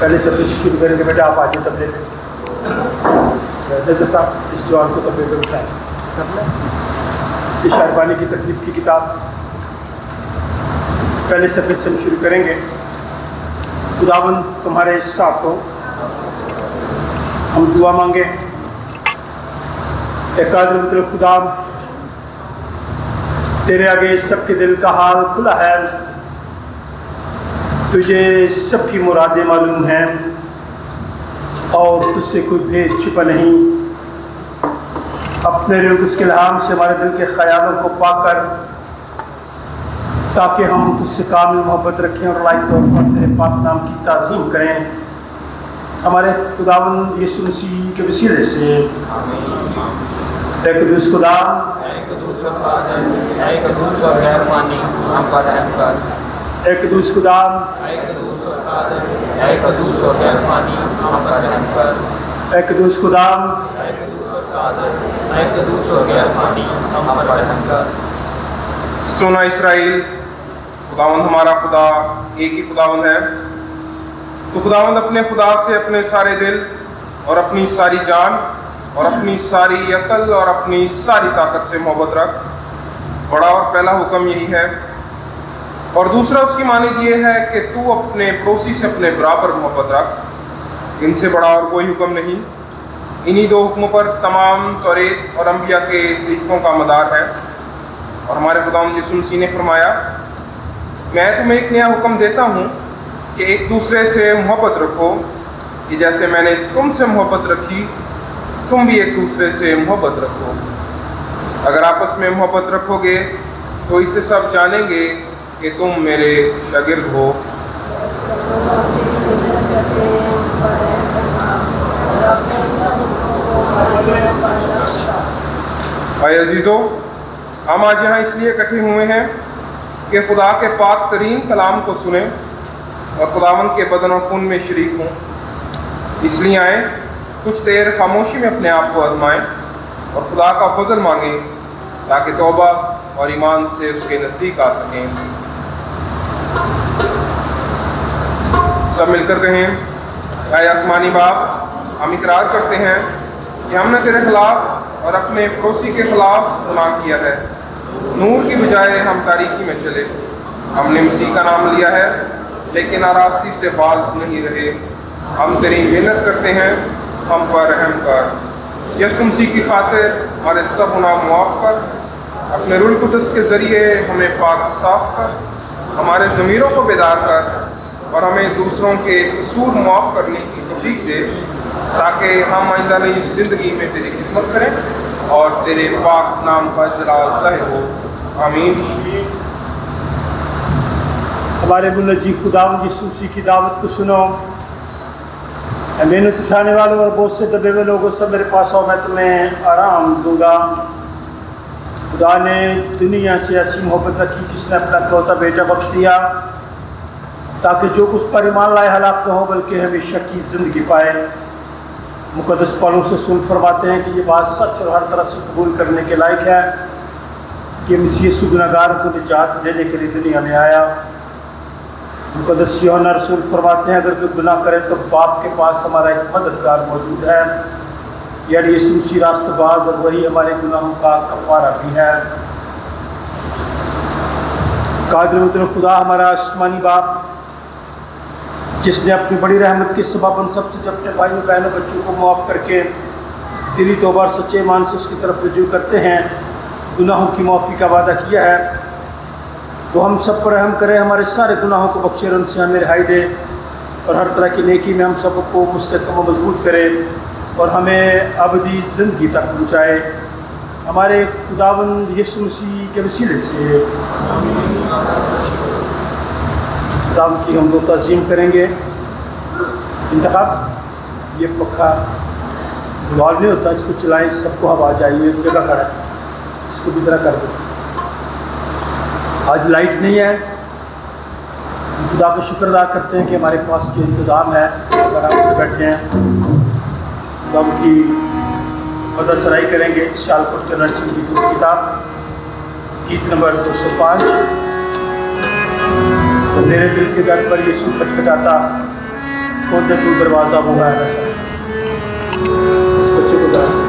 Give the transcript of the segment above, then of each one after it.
पहले से अपनी शुरू करेंगे। बेटा आप आइए तब लेते जैसे साहब इस जवान को तब लेकर उठाएँ। इस शारबानी की तरतीब की किताब पहले सफ़े से हम शुरू करेंगे। खुदावंद तुम्हारे साथ हो। हम दुआ मांगे। कादिर मतलब खुदा, तेरे आगे सबके दिल का हाल खुला है। तुझे सबकी मुरादें मालूम हैं और तुझसे कोई भेद छिपा नहीं। अपने रुल्स के इल्हाम से हमारे दिल के ख्यालों को पाकर, ताकि हम तुझसे कामिल मोहब्बत रखें और लायक तौर पर तेरे पाक नाम की ताज़ीम करें। हमारे खुदावंद यीशु मसीह के वसीले से। एक दूस खुदा, एक दूस फादर, एक दूस रहमानी हम पर रहम कर। एक दूस खुदा, एक दूस फादर, एक दूस रहमानी हम पर रहम कर। एक दूस खुदा, एक दूस फादर, एक दूस रहमानी हम पर रहम कर। सुना इस्राएल, खुदावंद हमारा खुदा एक ही खुदावंद है। तो खुदावंद अपने खुदा से अपने सारे दिल और अपनी सारी जान और अपनी सारी अकल और अपनी सारी ताकत से मोहब्बत रख। बड़ा और पहला हुक्म यही है। और दूसरा उसकी मानीद ये है कि तू अपने पड़ोसी से अपने बराबर मोहब्बत रख। इनसे बड़ा और कोई हुक्म नहीं। इन्हीं दो हुक्मों पर तमाम तौरेत और अंबिया के सीखों का मदार है। और हमारे खुदावंद यीशु मसीह ने फरमाया, मैं तुम्हें एक नया हुक्म देता हूँ कि एक दूसरे से मोहब्बत रखो, कि जैसे मैंने तुमसे मोहब्बत रखी तुम भी एक दूसरे से मोहब्बत रखो। अगर आपस में मोहब्बत रखोगे तो इससे सब जानेंगे कि तुम मेरे शागिर्द हो। भाई अजीज़ों, हम आज यहाँ इसलिए इकट्ठे हुए हैं कि खुदा के पाक तरीन कलाम को सुने और खुदावंद के बदन और खून में शरीक हों। इसलिए आए, कुछ देर खामोशी में अपने आप को आजमाएं और खुदा का फजल मांगें, ताकि तौबा और ईमान से उसके नज़दीक आ सकें। सब मिलकर कहें, ऐ आसमानी बाप, हम इकरार करते हैं कि हमने तेरे खिलाफ और अपने पड़ोसी के खिलाफ गुनाह किया है। नूर की बजाय हम तारीकी में चले। हमने मसीह का नाम लिया है लेकिन आरास्ती से बाज नहीं रहे। हम तेरी मेहनत करते हैं, हम पर रहम कर। यीशु मसीह की खातिर हमारे सब गुनाह मुआफ़ कर। अपने रूह कुदस के ज़रिए हमें पाक साफ कर। हमारे ज़मीरों को बेदार कर और हमें दूसरों के कसूर मुआफ़ करने की तौफ़ीक़ दे, ताकि हम आइंदा नई ज़िंदगी में तेरी खिदमत करें और तेरे पाक नाम का जलाल ज़ाहिर हो। आमीन। हमारे मुनज्जी खुदावंद यीशु मसीह की दावत को सुनो। मेहनत उठाने वालों और बहुत से दबे हुए लोगों से मेरे पास आओ, मैं तुम्हें आराम दूंगा। खुदा ने दुनिया से ऐसी मोहब्बत रखी कि इसने अपना इकलौता बेटा बख्श दिया, ताकि जो कुछ पर ईमान लाए हलाक न हो बल्कि हमेशा की ज़िंदगी पाए। मुक़द्दस पौलुस रसूल फरमाते हैं कि ये बात सच और हर तरह से कबूल करने के लायक है कि मसीह यीशु गुनहगारों को निजात देने के लिए दुनिया में आया। मुक़द्दस यूहन्ना रसूल फरमाते हैं, अगर कोई गुनाह करे तो बाप के पास हमारा एक मददगार मौजूद है, यानी यीशु मसीह रास्तबाज, और वही हमारे गुनाहों का कफ़ारा भी है। कादिर मुतअल खुदा हमारा आसमानी बाप, जिसने अपनी बड़ी रहमत के सबब उन सबसे जो अपने भाइयों बहनों बच्चों को मुआफ़ करके दिली तौबा और सच्चे ईमान से उसकी तरफ रुजू करते हैं, गुनाहों की माफ़ी का वादा किया है, वो हम सब पर रहम करे, हमारे सारे गुनाहों को बख्शे और उनसे हमें रिहाई दे और हर तरह की नेकी में हम सबको मुस्तकम और मजबूत करे और हमें अबदी ज़िंदगी तक पहुँचाए। हमारे खुदावंद यीशु मसीह के वसीले से खुदावंद की हम लोग ताज़ीम करेंगे। इंतखाब ये पक्का वाल नहीं होता, इसको चलाएं, सबको हवा चाहिए, एक जगह खड़ा है, इसको भी तरह कर दो। आज लाइट नहीं है, खुदा का शुक्र अदा करते हैं कि हमारे पास जो इंतज़ाम है आराम से बैठे हैं। तो हम की मदद सराई करेंगे शालपुर के नर्सिंग की दूसरी किताब गीत नंबर 205। तो तेरे दिल के दर पर यीशु खटखटाता, खोल दे तू दरवाज़ा वो गायब है। इस बच्चे को गायब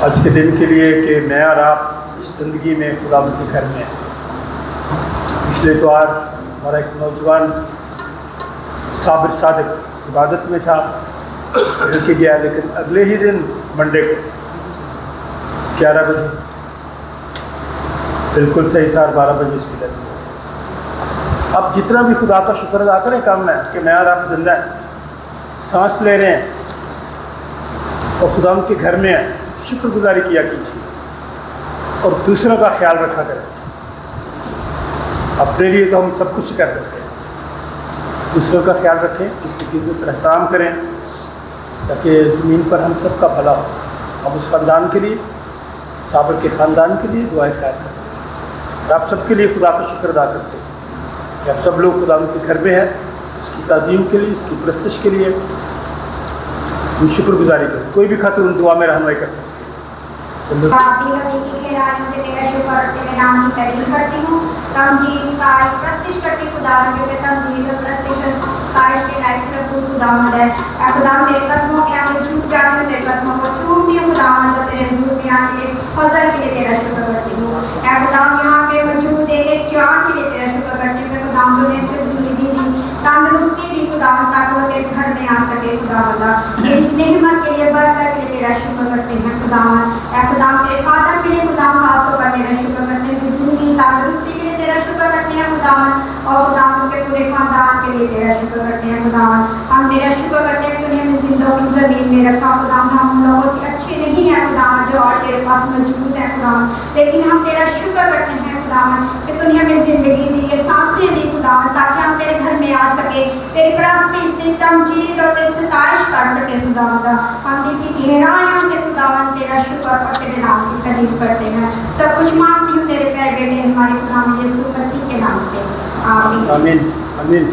आज के दिन के लिए कि मैं और आप इस ज़िंदगी में खुदा के घर में हैं। पिछले इतवार हमारा एक नौजवान साबिर सादिक इबादत में था, लेके गया, लेकिन अगले ही दिन मंडे को 11 बजे बिल्कुल सही था और 12 बजे उसकी डेथ हो गई। अब जितना भी खुदा का शुक्र अदा करें काम है कि मैं और आप जिंदा हैं, सांस ले रहे हैं और खुदा उनके घर में है, शुक्रगुजारी किया कीजिए और दूसरों का ख्याल रखा करें। अपने लिए तो हम सब कुछ कर सकते हैं, दूसरों का ख्याल रखें, किसी की इज्जत एहतराम करें, ताकि ज़मीन पर हम सब का भला हो। हम उस ख़ानदान के लिए, साबिर के ख़ानदान के लिए दुआएं ख्याल करते हैं और आप सबके लिए खुदा का शुक्र अदा करते हैं कि आप सब लोग खुदा उनके घर में हैं, उसकी ताज़ीम के लिए, उसकी परस्तिश के लिए हम शुक्रगुजारी करें। कोई भी खातून दुआ में रहनुमाई कर सकती है। तंदुरुस्ती भी खुदा ताकि वो तेरे घर में आ सके। खुदा तेरी स्नेहमत के लिए बरकत के लिए तेरा शुक्र करते हैं। खुदा तेरे फादर के लिए खुदा खास तौर पर तेरा शुक्र करते हैं। जिंदगी तंदुरुस्ती के लिए तेरा शुक्र करते हैं खुदा, और खुदा के पूरे खानदान के लिए तेरा शुक्र करते हैं खुदा। हम तेरा शुक्र करते हैं कि तूने हमें जिंदों की ज़मीन में रखा खुदा। हम लोगों से अच्छे नहीं है खुदा जो और तेरे पास मौजूद है खुदा, लेकिन हम तेरा शुक्र करते हैं खुदा कि तूने हमें ज़िंदगी दी, ये सांसें दी खुदा, ताकि हम तेरे घर में आ सके, तेरी प्रस्ती से तमजीद और तेरी सताइश कर सके खुदा। हम तेरी गहराइयों से खुदावन तेरा शुक्र और तेरे नाम की तारीफ करते हैं। सब कुछ मांगती हूँ तेरे प्यारे बेटे हमारे खुदा यीशु मसीह के नाम से, आमीन आमीन आमीन।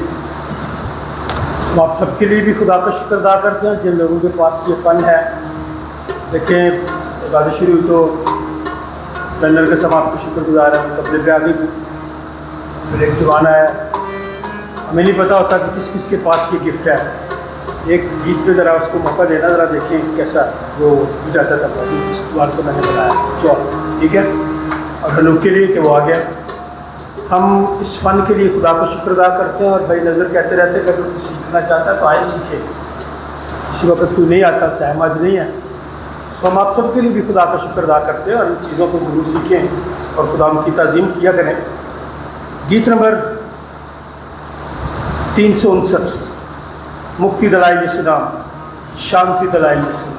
तो आप सबके लिए भी खुदा का शुक्र अदा करते हैं जिन लोगों के पास ये फ़न है। देखें, इबादत शुरू हुई तो टंडर के सब आपको शुक्रगुजार है, कपड़े पे आ गई थी, फिर एक जवान आया, हमें नहीं पता होता कि किस किस के पास ये गिफ्ट है। एक गीत पे ज़रा उसको मौका देना, ज़रा देखें कैसा वो जाता था। इस जवान को मैंने बनाया चौक, ठीक है, और हनूक के लिए कि वो आ गया। हम इस फ़न के लिए खुदा को शुक्र अदा करते हैं और भाई नज़र कहते रहते हैं कि अगर कोई सीखना चाहता है तो आए सीखे। इसी वक्त कोई नहीं आता, सहमत नहीं है, सो हम आप सब के लिए भी खुदा का शुक्र अदा करते हैं और इन चीज़ों को ज़रूर सीखें और खुदा उनकी ताज़ीम किया करें। गीत नंबर 359, मुक्ति दलाइल यीशु नाम, शांति दलाइल यीशु नाम।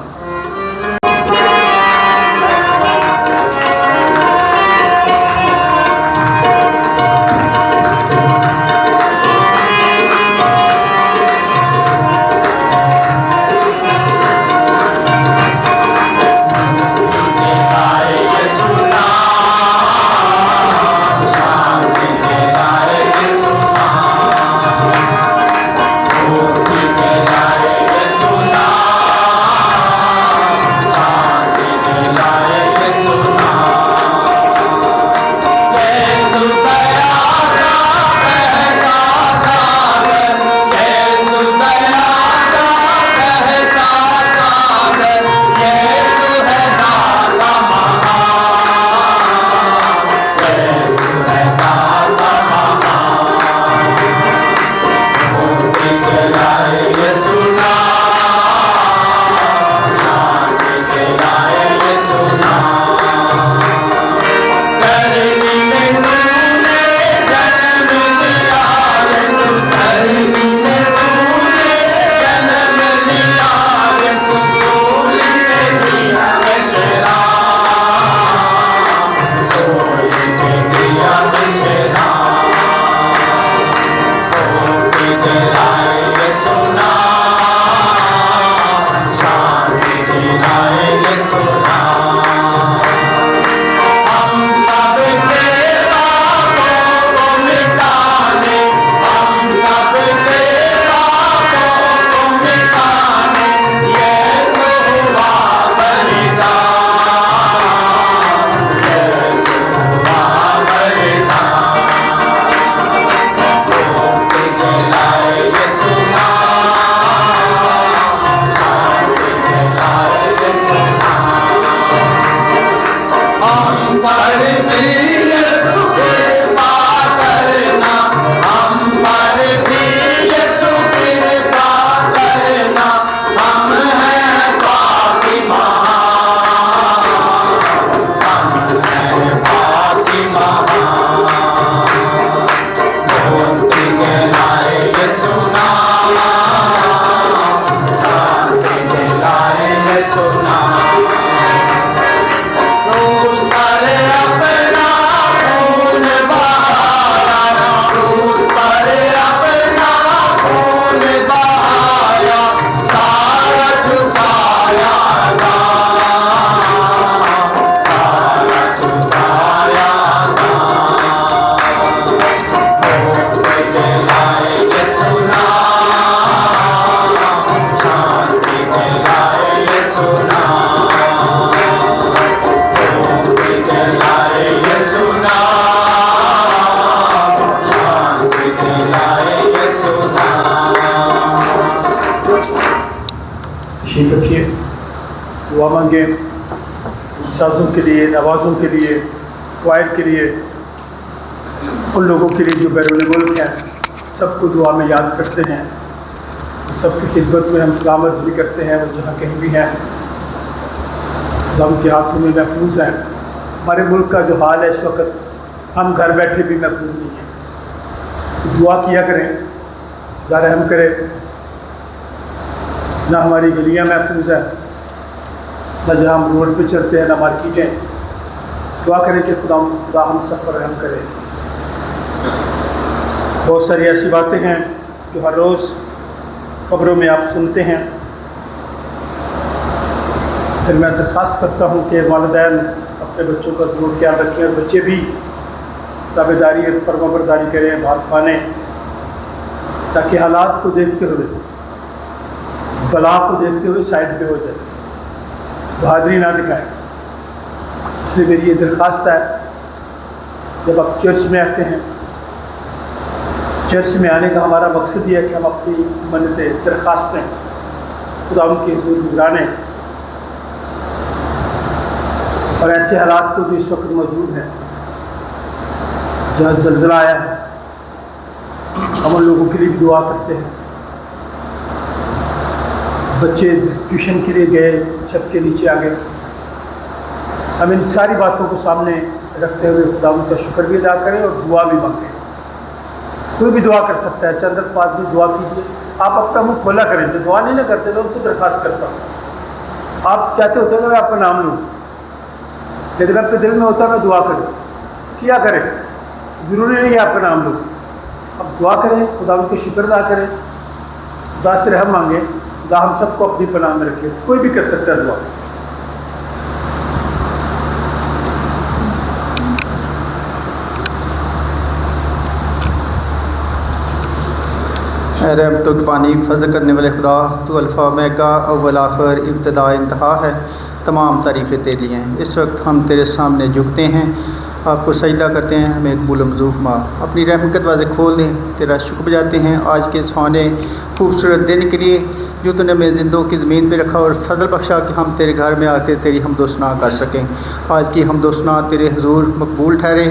मांगे साजों के लिए, नवाज़ों के लिए, वायर के लिए, उन लोगों के लिए जो बैरून मुल्क हैं, सबको दुआ में याद करते हैं। सबकी खिदमत में हम सलाम अर्ज़ भी करते हैं, वो जहाँ कहीं भी हैं हम के हाथों में महफूज हैं। हमारे मुल्क का जो हाल है इस वक्त, हम घर बैठे भी महफूज नहीं हैं। तो दुआ किया करें, खुदा रहम करे। ना हमारी गलियाँ महफूज हैं, ना जहाँ हम रोड पे चलते हैं, ना मार्केटें। दुआ करें कि खुदा हम सब पर रहम करे। बहुत सारी ऐसी बातें हैं जो हर रोज़ खबरों में आप सुनते हैं। फिर मैं दरख्वास्त करता हूँ कि वालिदैन अपने बच्चों का ज़रूर ख्याल रखें और बच्चे भी ताबेदारी और फर्माबरदारी करें, बात मानें, ताकि हालात को देखते हुए, बला को देखते हुए साइड पे हो जाए, बहादुरी ना दिखाएं। इसलिए मेरी ये दरख्वास्त है, जब आप चर्च में आते हैं, चर्च में आने का हमारा मकसद ये है कि हम अपनी मन्नतें, दरख्वास्तें खुदा उनके हुज़ूर गुज़राने। और ऐसे हालात को जो इस वक्त मौजूद हैं, जहाँ ज़लज़ला आया है, हम उन लोगों के लिए भी दुआ करते हैं। बच्चे ट्यूशन के लिए गए, छत के नीचे आ गए। हम इन सारी बातों को सामने रखते हुए खुदा उनका शुक्र भी अदा करें और दुआ भी मांगें। कोई भी दुआ कर सकता है, चंद अल्फाज में दुआ कीजिए। आप अपना मुँह खोला करें, जो दुआ नहीं ना करते, मैं उनसे दरख्वास्त करता हूँ। आप चाहते होते हैं कि मैं आपका नाम लूँ, लेकिन आपके दिल में होता है मैं दुआ करूँ, क्या करें? ज़रूरी नहीं है आपका नाम लूँ। अब दुआ करें, खुदा उनके शुक्र अदा करें, खुदा से रहम मांगें, खुदा हम सबको अपनी पनाह में रखे। कोई भी कर सकता है दुआ। रहमतों की पानी फजल करने वाले खुदा, तू अल्फ़ा ओमेगा अव्वल आखिर इब्तिदा इंतहा है। तमाम तारीफ़ें तेरे लिए हैं। इस वक्त हम तेरे सामने झुकते हैं, आपको सजदा करते हैं, हमें कबूल मंजूर फरमा। अपनी रहमत के दरवाज़े खोल दें, तेरा शुक्र बजाते हैं आज के सुहाने खूबसूरत दिन के लिए जो तूने हमें ज़िंदों की ज़मीन पे रखा और फजल बख्शा कि हम तेरे घर में आकर तेरी हमदोसना कर सकें। आज की हमदोसना तेरे हुजूर मकबूल ठहरे।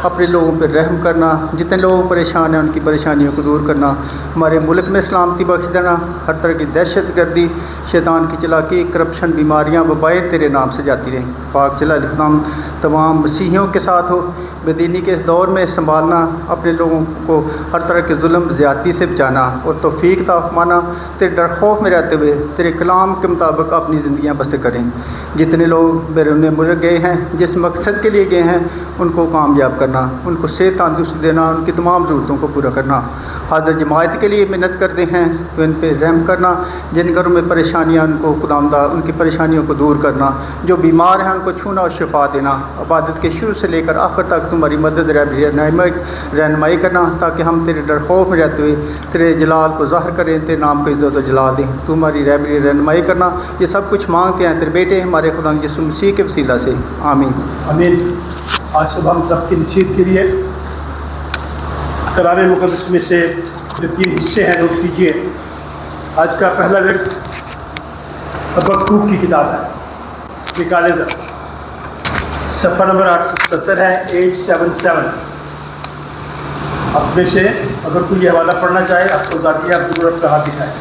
अपने लोगों पर रहम करना, जितने लोग परेशान हैं उनकी परेशानियों को दूर करना, हमारे मुल्क में सलामती बख्श देना। हर तरह की दहशत गर्दी, शैतान की चलाकी, करप्शन, बीमारियाँ, वबाएँ तेरे नाम से जाती रहें। पाक जलाल तमाम मसीहियों के साथ हो। बेदीनी के दौर में संभालना, अपने लोगों को हर तरह के जुल्म ज़्यादती से बचाना और तौफीक ता माना। तेरे डर खौफ में रहते हुए तेरे कलाम के मुताबिक अपनी ज़िंदगियाँ बसर करें। जितने लोग बैरून मुल्क गए हैं, जिस मकसद के लिए गए हैं, उनको कामयाब करना, उनको सेहत तंदुरुस्ती देना, उनकी तमाम ज़रूरतों को पूरा करना। हाज़िर जमात के लिए मिन्नत करते हैं तो इन पर रहम करना। जिन घरों में परेशानियाँ, उनको खुदावंदा उनकी परेशानियों को दूर करना। जो बीमार हैं उनको छूना और शिफा देना। इबादत के शुरू से लेकर आखिर तक तुम्हारी मदद रहनुमाई करना, ताकि हम तेरे डर खौफ में रहते हुए तेरे जलाल को ज़ाहिर करें, तेरे नाम को इज़्ज़त व जलाल दें। तुम्हारी रहनुमाई करना। ये सब कुछ मांगते हैं तेरे बेटे हमारे खुदा यीशु मसीह के वसीला से, आमीन आमीन। आज सुबह हम सबकी नसीहत के लिए कलाम मुक़द्दस में से जो 3 हिस्से हैं नोट कीजिए। आज का पहला वर्ष हबक्कूक की किताब है, निकाले जा सफ़ा नंबर 870 है, 877। अपने से अगर कोई ये हवाला पढ़ना चाहे आपको जाती है, आप जरूर अपना हाथ दिखाएँ।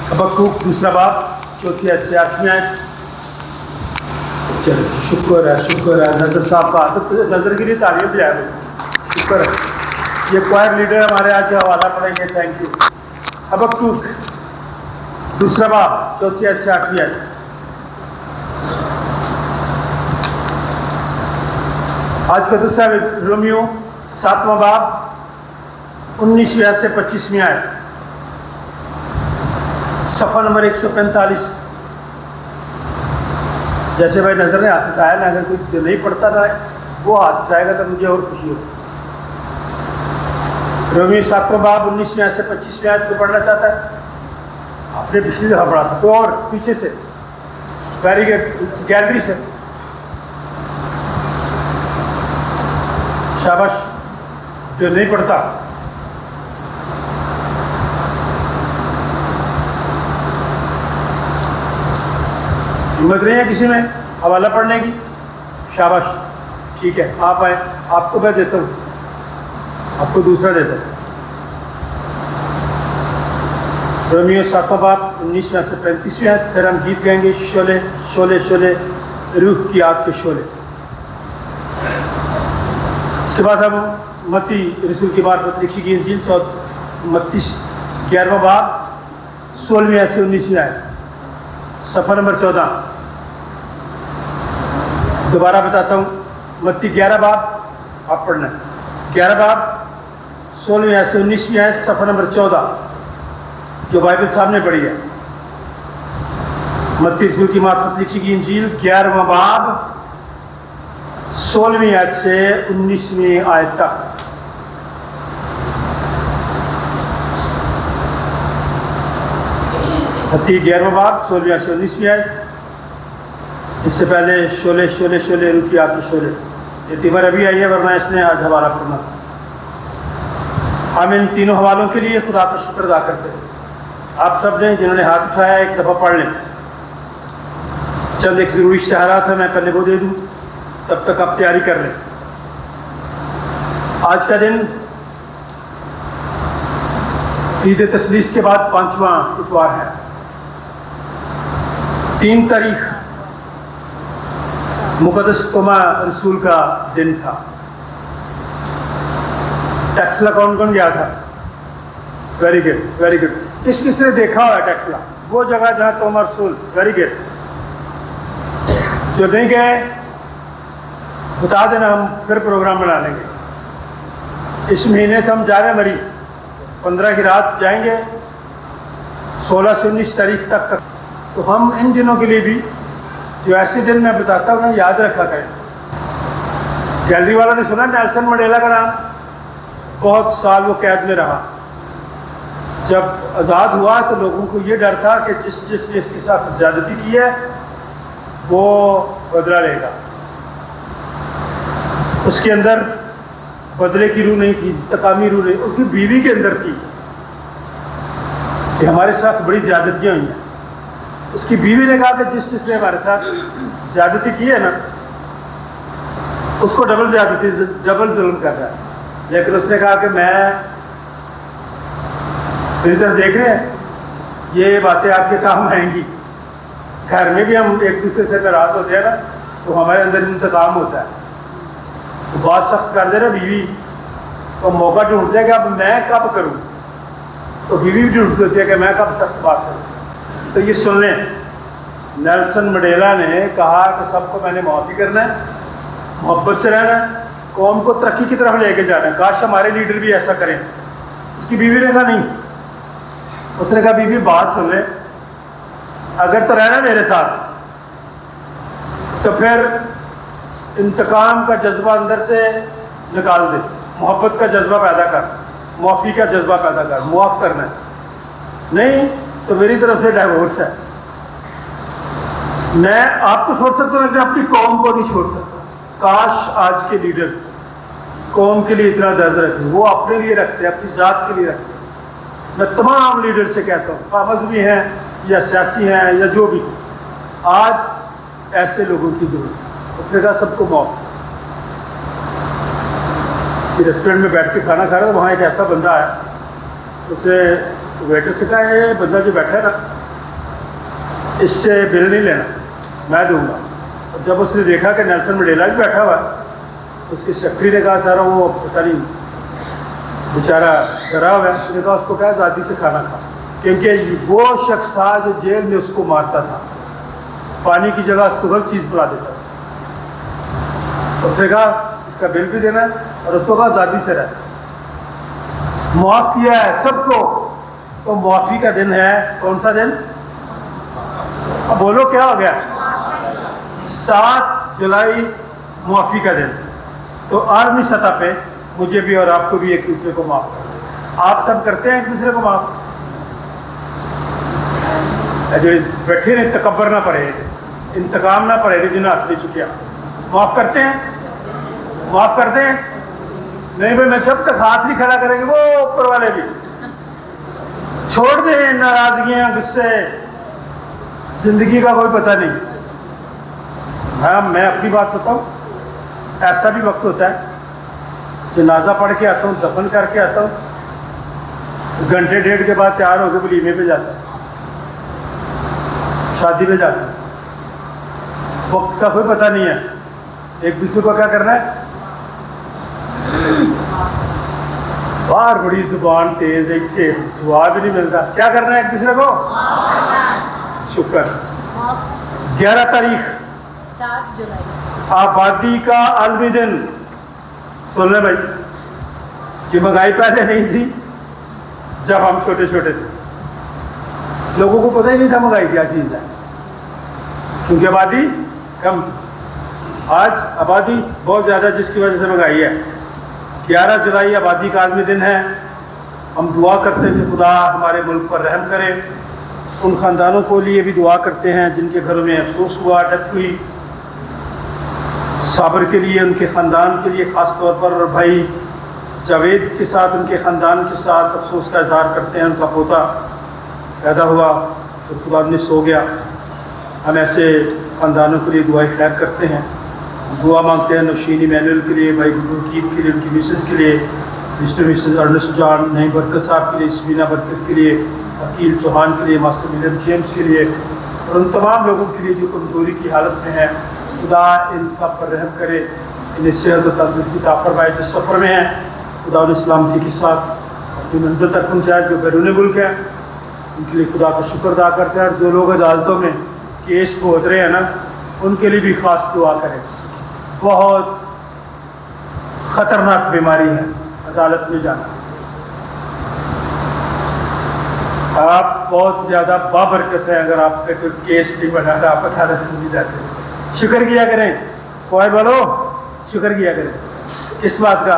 हबक्कूक 2 बाब 4 आयत से 8 आयत। चलो शुक्र है, शुक्र है। नज़र साहब का आदत नज़र के लिए तालियां बजाए। शुक्र है। ये क्वायर लीडर हमारे आज हवाला पढ़ेंगे, थैंक यू। हबक्कूक 2 बाब 4 आयत से 8 आयत। आज का दूसरा रोमियो 7वां बाब 19वीं आयत से 25वीं आयत। सफ़ा नंबर 145। जैसे भाई नज़र ने हाथ उठाया ना, अगर कोई जो नहीं पढ़ता था वो हाथ उठाएगा तो मुझे और खुशी हो। रोमियो 7वां बाब 19वीं आयत से 25वीं आयत को पढ़ना चाहता है। आपने पिछली दफ़ा पढ़ा था, तो और पीछे से गैलरी से शाबाश। जो नहीं पढ़ता हिम्मत नहीं है किसी में हवाला पढ़ने की? शाबाश, ठीक है, आप आए, आपको मैं देता हूँ, आपको दूसरा देता हूँ। रोमियो 7वां बाब 19वें से 35वें आयत। फिर हम गीत गाएंगे, शोले शोले शोले रूह की आग के शोले। इसके बाद हम मत्ती रसूल की मार्फत लिखी गई इंजील मत्ती 11वां बाब 16वें आयत से 19वें आयत, सफ़ा नंबर 14। दोबारा बताता हूँ, मत्ती 11 बाब, आप पढ़ना, 11 बाब 16वें आयत से 19वें आयत, सफ़ा नंबर 14, जो बाइबल सामने पड़ी है। मत्ती रसूल की मार्फत लिखी गई इंजील 11वां बाब 16वीं आयत से 19वीं आयत तक। मत्ती 11वां बाब 16वीं आयत से 19वीं आयत। इससे पहले शोले शोले शोले रूह की आग के शोले, ये तीवर अभी आई है, वरना इसने आज हवाला पढ़ना। हम इन तीनों हवालों के लिए खुदा का शुक्र अदा करते हैं। आप सब ने जिन्होंने हाथ उठाया एक दफ़ा पढ़ लें। चंद एक ज़रूरी इश्तिहारात है, मैं पहले वो दे दूँ, तब तक आप तैयारी कर लें। आज का दिन ईद तस्लीस के बाद 5वां इतवार है। 3 तारीख मुक़द्दस तोमा रसूल का दिन था। टैक्सला कौन कौन गया था? Very good, very good. किस किस ने देखा हुआ टैक्सला, वो जगह जहाँ तोमा रसूल? Very good. जो नहीं गए बता देना, हम फिर प्रोग्राम बना लेंगे। इस महीने तो हम जा रहे हैं मरी, 15 की रात जाएंगे 16 से 19 तारीख तक। तो हम इन दिनों के लिए भी जो ऐसे दिन मैं बताता हूँ ना, याद रखा करें। गैलरी वाला ने सुना नेल्सन मंडेला का नाम? बहुत साल वो कैद में रहा। जब आज़ाद हुआ तो लोगों को ये डर था कि जिसने इसके साथ ज़्यादती की है वो बदला लेगा। उसके अंदर बदले की रूह नहीं थी, इंतकामी रूह नहीं, उसकी बीवी के अंदर थी कि हमारे साथ बड़ी ज़्यादतियाँ हुई हैं। उसकी बीवी ने कहा कि जिसने हमारे साथ ज़्यादती की है ना, उसको डबल ज़्यादती, डबल जुल्म कर रहा है। लेकिन उसने कहा कि मैं मेरी तरफ देख रहे हैं, ये बातें आपके काम आएंगी। घर में भी हम एक दूसरे से नाराज़ होते हैं ना, तो हमारे अंदर इंतकाम होता है, तो बात सख्त कर दे रहे बीवी, तो मौका ढूंढते हैं कि अब मैं कब करूं। तो बीवी भी ढूंढती होती है कि मैं कब सख्त बात करूं। तो ये सुन लें, नेल्सन मंडेला ने कहा कि सबको मैंने माफ़ी करना है, मोहब्बत से रहना है, कौम को तरक्की की तरफ लेके जाना है। काश हमारे लीडर भी ऐसा करें। उसकी बीवी ने कहा नहीं। उसने कहा बीवी बात सुन ले, अगर तो रहना मेरे साथ तो फिर इंतकाम का जज्बा अंदर से निकाल दे, मोहब्बत का जज्बा पैदा कर, माफ़ी का जज्बा पैदा कर, मुआफ़ करना है। नहीं तो मेरी तरफ से डाइवोर्स है। मैं आपको छोड़ सकता हूँ लेकिन अपनी कौम को नहीं छोड़ सकता। काश आज के लीडर कौम के लिए इतना दर्द रखें। वो अपने लिए रखते हैं, अपनी ज़ात के लिए रखते हैं। मैं तमाम लीडर से कहता हूँ, खामज भी हैं या सियासी हैं या जो भी, आज ऐसे लोगों की ज़रूरत है। उसने कहा सबको माफ़। किसी रेस्टोरेंट में बैठ के खाना खा रहा था, वहाँ एक ऐसा बंदा आया, उसे वेटर से कहा ये बंदा जो बैठा है ना, इससे बिल नहीं लेना, मैं दूंगा। और जब उसने देखा कि नेल्सन मंडेला भी बैठा हुआ है, उसके सेक्रेटरी ने कहा सारा वो पता नहीं बेचारा डरा हुआ है, उसने कहा उसको क्या आज़ादी से खाना खा, क्योंकि वो शख्स था जो जेल में उसको मारता था, पानी की जगह उसको गलत चीज़ पिला देता था। उसने कहा इसका बिल भी देना है और उसको कहा आज़ादी से रह। मुआफ़ किया है सबको। तो मुआफ़ी का दिन है, कौन सा दिन? अब बोलो क्या हो गया? 7 जुलाई मुआफ़ी का दिन। तो आलमी सतह पे मुझे भी और आपको भी एक दूसरे को माफ़ करें। आप सब करते हैं एक दूसरे को माफ़? जो बैठे ने तकब्बर ना पड़े, इंतकाम ना पड़े, जिन्हें हाथ ले चुके माफ़ करते हैं? माफ़ करते हैं? नहीं भाई, मैं जब तक हाथ नहीं खड़ा करेंगे वो ऊपर वाले भी छोड़ दें नाराज़गियाँ, गुस्से, ज़िंदगी का कोई पता नहीं। हाँ, मैं अपनी बात बताऊँ, ऐसा भी वक्त होता है जनाजा पढ़ के आता हूँ, दफन करके आता हूँ, घंटे डेढ़ के बाद तैयार होकर वलीमे पे जाता हूँ, शादी में जाता हूँ। वक्त का कोई पता नहीं है, एक दूसरे को क्या करना है, बाहर बड़ी जुबान तेज है, इतने जवाब भी नहीं मिलता, क्या करना है एक दूसरे को, शुक्र। 11 तारीख 7 जुलाई आबादी का आलमी दिन। सुन ले भाई, कि महंगाई पहले नहीं थी जब हम छोटे छोटे थे, लोगों को पता ही नहीं था महंगाई क्या चीज़ है, क्योंकि आबादी कम थी। आज आबादी बहुत ज़्यादा, जिसकी वजह से महंगाई है। 11 जुलाई आबादी का आलमी दिन है। हम दुआ करते हैं कि खुदा हमारे मुल्क पर रहम करे। उन ख़ानदानों को लिए भी दुआ करते हैं जिनके घरों में अफसोस हुआ, डेथ हुई। साबर के लिए, उनके ख़ानदान के लिए ख़ास तौर पर, और भाई जावेद के साथ, उनके ख़ानदान के साथ अफसोस का इज़हार करते हैं। उनका पोता पैदा हुआ तो खुदा ने सो गया। हम ऐसे ख़ानदानों के लिए दुआएं खैर करते हैं, दुआ मांगते हैं नौशीन इमैनुअल के लिए, भाई गुरकीब के लिए, उनकी मिसेस के लिए, मिस्टर मिसेस अर्नेस्ट जॉन, नई बरकत साहब के लिए, इसमीना बरकत के लिए, अकील चौहान के लिए, मास्टर विलियम जेम्स के लिए, और उन तमाम लोगों के लिए जो कमज़ोरी की हालत में हैं। खुदा इन सब पर रहम करे, इन्हें सेहत और तंदुरुस्ती अता फरमाए। जो सफ़र में हैं खुदा उन्हें सलामती के साथ अपनी मंजिल तक पहुँचाए। जो बैरून मुल्क है उनके लिए खुदा का शुक्र अदा करते हैं। और जो लोग अदालतों में केस भोग रहे हैं ना, उनके लिए भी ख़ास दुआ करें। बहुत ख़तरनाक बीमारी है अदालत में जाना। आप बहुत ज़्यादा बाबरकत हैं अगर आप पे कोई केस नहीं बना रहा, आप अदालत में नहीं जाते। शुक्र किया करें, कोई बोलो शुक्र किया करें। किस बात का?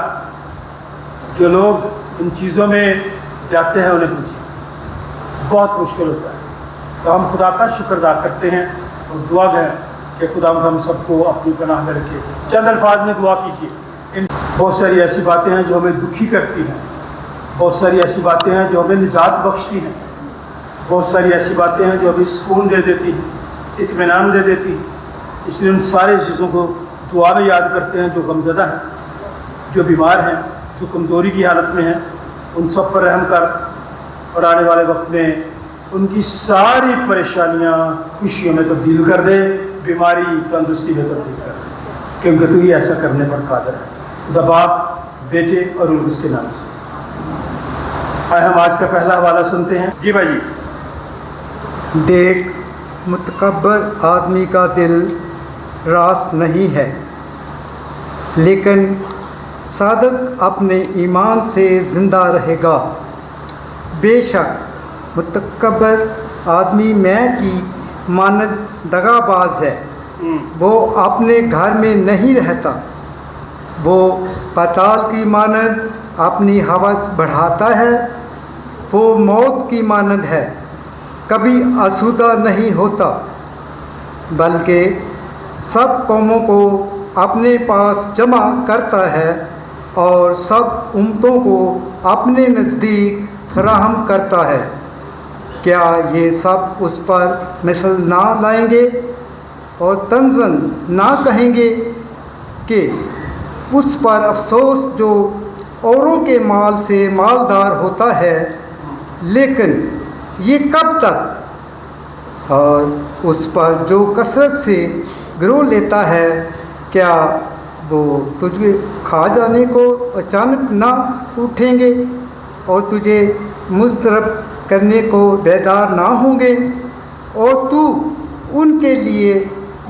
जो लोग इन चीज़ों में जाते हैं उन्हें पूछिए, बहुत मुश्किल होता है। तो हम खुदा का शुक्र अदा करते हैं और दुआ गए कि खुदा हम सबको अपनी पनाह में रखे। चंद अल्फाज में दुआ कीजिए। बहुत सारी ऐसी बातें हैं जो हमें दुखी करती हैं, बहुत सारी ऐसी बातें हैं जो हमें निजात बख्शती हैं, बहुत सारी ऐसी बातें हैं जो हमें सुकून दे देती हैं, इत्मीनान दे देती हैं। इसलिए उन सारे चीज़ों को दुआ में याद करते हैं। जो गमज़दा हैं, जो बीमार हैं, जो कमज़ोरी की हालत में हैं, उन सब पर रहम कर और आने वाले वक्त में उनकी सारी परेशानियां खुशियों में तब्दील कर दे, बीमारी तंदुरुस्ती में तब्दील कर दे, क्योंकि तू ही ऐसा करने पर कादिर है। खुदा बाप, बेटे और उसके नाम से। आए हम आज का पहला हवाला सुनते हैं। जी भाई जी। देख, मुतकब्बर आदमी का दिल रास्त नहीं है, लेकिन सादक अपने ईमान से ज़िंदा रहेगा। बेशक मुतकब्बर आदमी मैं की मानद दगाबाज है, वो अपने घर में नहीं रहता, वो पाताल की मानद अपनी हवस बढ़ाता है, वो मौत की मानद है, कभी आसूदा नहीं होता, बल्कि सब कौमों को अपने पास जमा करता है और सब उम्मतों को अपने नज़दीक फराहम करता है। क्या ये सब उस पर मिसल ना लाएंगे और तंज़न ना कहेंगे कि उस पर अफसोस जो औरों के माल से मालदार होता है, लेकिन ये कब तक, और उस पर जो कसरत से गिरो लेता है, क्या वो तुझे खा जाने को अचानक ना उठेंगे और तुझे मुस्तरब करने को बेदार ना होंगे, और तू उनके लिए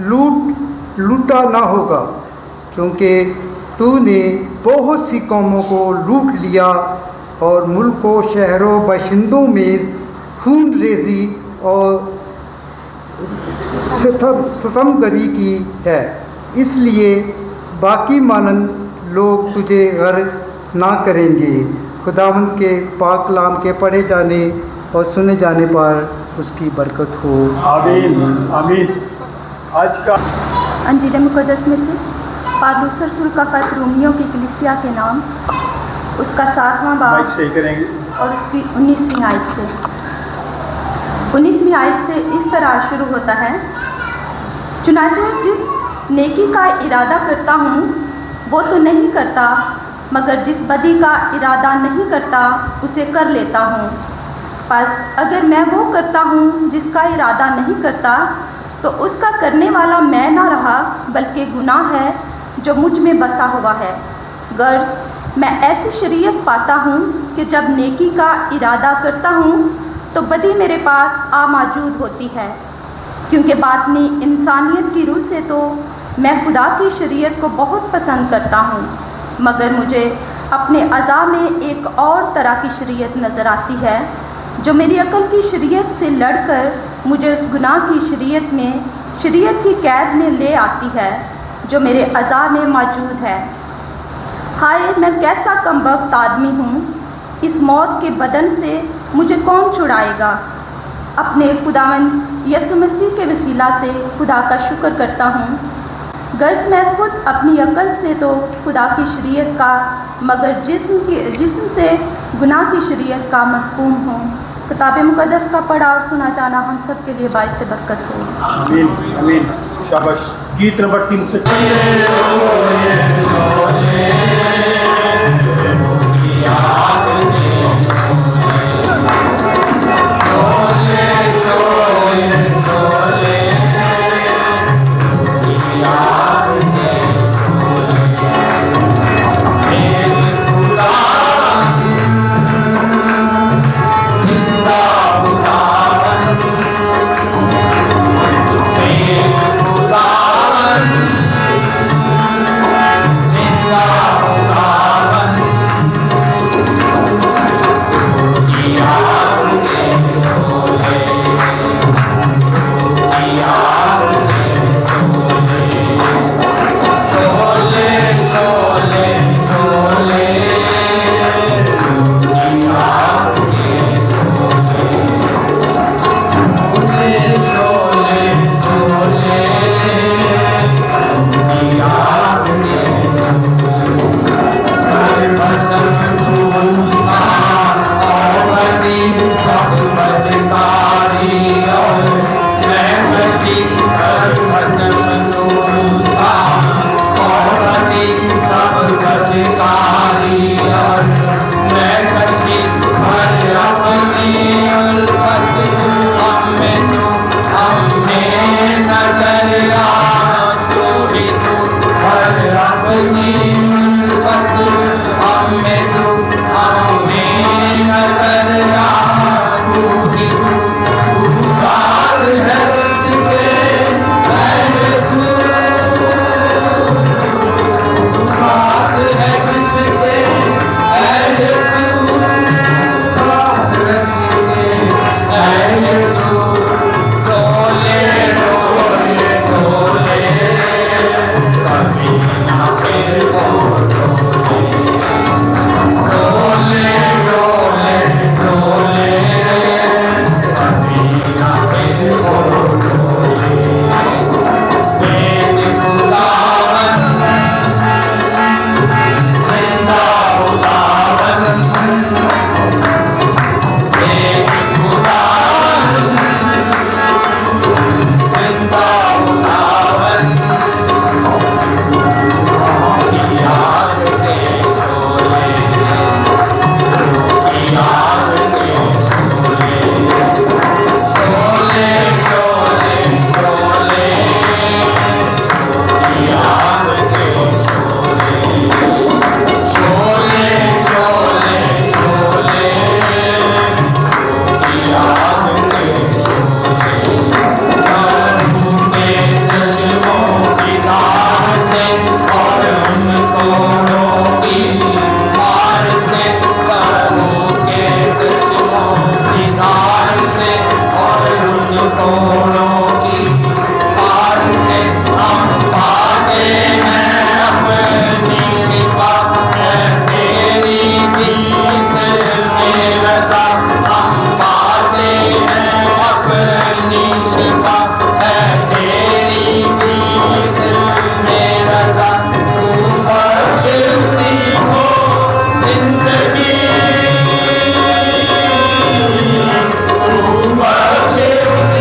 लूटा ना होगा, क्योंकि तूने बहुत सी कौमों को लूट लिया और मुल्कों शहरों बाशिंदों में खून रेजी और सितमगरी की है। इसलिए बाकी मानंद लोग तुझे गर्क ना करेंगे। खुदावंद के पाक कलाम के पढ़े जाने और सुने जाने पर उसकी बरकत हो। आमीन आमीन। आज का अंजील मुक़द्दस में से पादूस रसूल का खत रोमियों की कलीसिया के नाम, उसका 7वां बाब सही करेंगे और उसकी 19वीं आयत से 19वीं आयत से इस तरह शुरू होता है। चुनांचे जिस नेकी का इरादा करता हूँ वो तो नहीं करता, मगर जिस बदी का इरादा नहीं करता उसे कर लेता हूँ। बस अगर मैं वो करता हूँ जिसका इरादा नहीं करता, तो उसका करने वाला मैं ना रहा बल्कि गुनाह है जो मुझ में बसा हुआ है। गर्ज मैं ऐसी शरीयत पाता हूँ कि जब नेकी का इरादा करता हूँ तो बदी मेरे पास आ मौजूद होती है, क्योंकि बातनी इंसानियत की रूह से तो मैं खुदा की शरीयत को बहुत पसंद करता हूँ, मगर मुझे अपने अज़ा में एक और तरह की शरीयत नज़र आती है जो मेरी अकल की शरीयत से लड़कर मुझे उस गुनाह की शरीयत की कैद में ले आती है जो मेरे अज़ा में मौजूद है। हाय मैं कैसा कमबख्त आदमी हूँ, इस मौत के बदन से मुझे कौन छुड़ाएगा। अपने खुदावंद यसु मसीह के वसीला से खुदा का शुक्र करता हूँ। गर्ज मैं खुद अपनी अकल से तो खुदा की शरीयत का, मगर जिस्म से गुनाह की शरीयत का महकूम हूँ। किताब मुक़द्दस का पढ़ा और सुना जाना हम सब के लिए बाइस बरकत हो। आमीन आमीन। शाबाश। गीत नंबर 304।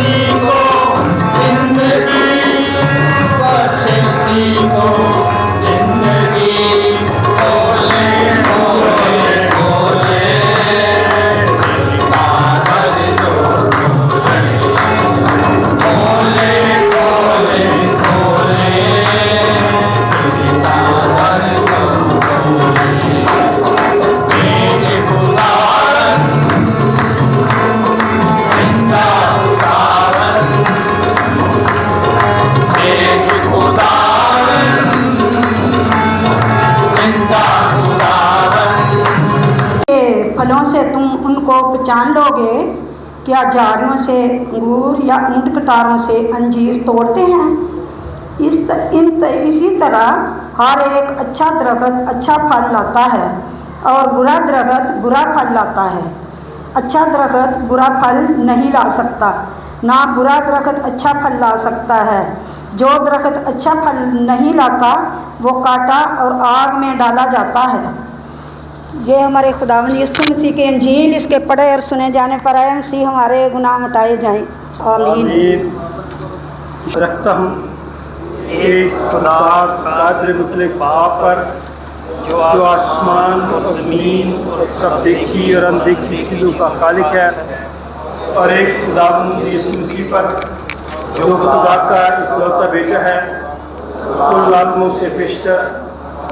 Sim, पहचान लोगे? क्या झाड़ियों से अंगूर या ऊंट कटारों से अंजीर तोड़ते हैं? इसी तरह हर एक अच्छा दरख्त अच्छा फल लाता है और बुरा दरख्त बुरा फल लाता है। अच्छा दरख्त बुरा फल नहीं ला सकता, ना बुरा दरख्त अच्छा फल ला सकता है। जो दरख्त अच्छा फल नहीं लाता वो काटा और आग में डाला जाता है। ये हमारे खुदावंद यीशु मसीह के इंजील, इसके पढ़े और सुने जाने पर आए मसीह हमारे गुनाह मिटाए जाएं। आमीन। रखता हूँ एक खुदा कादिर मुतलक बाप पर, जो आसमान और ज़मीन और सब देखी और अनदेखी चीज़ों का खालिक है, और एक खुदावंद यीशु मसीह पर, जो खुदा का इकलौता बेटा है, कुल आदमों से बेशतर,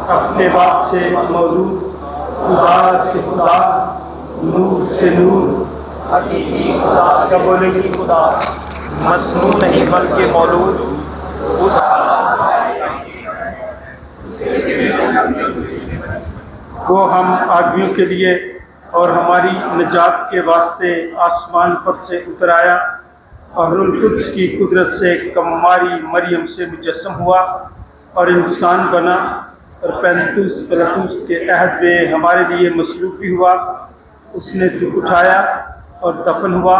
अपने बाप से मौजूद, खुदा से खुदा, नूर से नूर, हकीकी खुदा से बोले की खुदा, मसनू नहीं बल्कि मौजूद उस वो हम आदमियों के लिए और हमारी निजात के वास्ते आसमान पर से उतर आया और रूह कुद्स की कुदरत से कम्मारी मरियम से मुजस्सम हुआ और इंसान बना और पैंतुस पिलातुस के अहद में हमारे लिए मसलूब भी हुआ। उसने दुख उठाया और दफन हुआ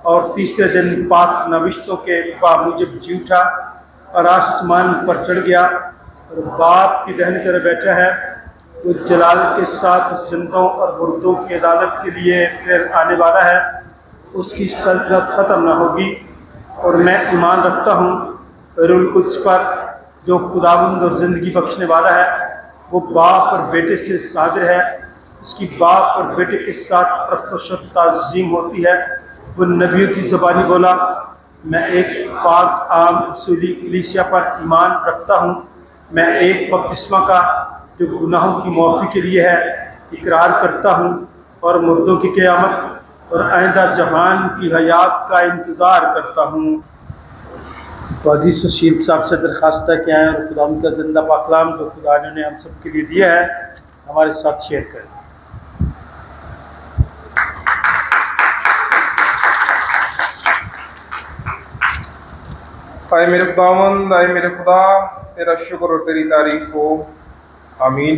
और तीसरे दिन पाक नविश्तों के बामुजब जी उठा और आसमान पर चढ़ गया और बाप की दाहिनी तरफ बैठा है। वो जलाल के साथ जिंदों और मुर्दों की अदालत के लिए फिर आने वाला है। उसकी सल्तनत ख़त्म न होगी। और मैं ईमान रखता हूँ रूह कुद्स पर, जो खुदावंद और ज़िंदगी बख्शने वाला है। वो बाप और बेटे से सादिर है। उसकी बाप और बेटे के साथ प्रस्तुत ताज़ीम होती है। वो नबियों की ज़बानी बोला, मैं एक पाक आम रसूली कलीसिया पर ईमान रखता हूँ। मैं एक बपतिस्मा का जो गुनाहों की माफ़ी के लिए है इकरार करता हूँ और मुर्दों की क़यामत और आइंदा जहान की हयात का इंतज़ार करता हूँ। वादी सुशील साहब से दरख्वास्त है कि आएँ और खुदा का ज़िंदा पाकलाम जो खुदा ने हम सब के लिए दिया है हमारे साथ शेयर करें। आए मेरे खुदावंद, आए मेरे खुदा, तेरा शुक्र और तेरी तारीफ़ हो। आमीन।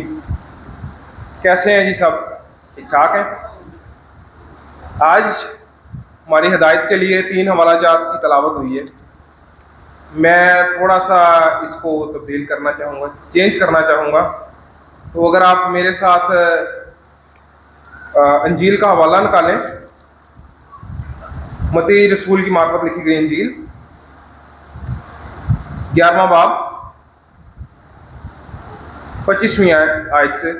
कैसे हैं जी सब? ठीक ठाक हैं? आज हमारी हिदायत के लिए 3 हवाला जात की तलावत हुई है। मैं थोड़ा सा इसको तब्दील करना चाहूँगा, चेंज करना चाहूँगा। तो अगर आप मेरे साथ अंजील का हवाला निकालें, मत्ती रसूल की मार्फत लिखी गई अंजील 11वां बाब 25वीं आयत से।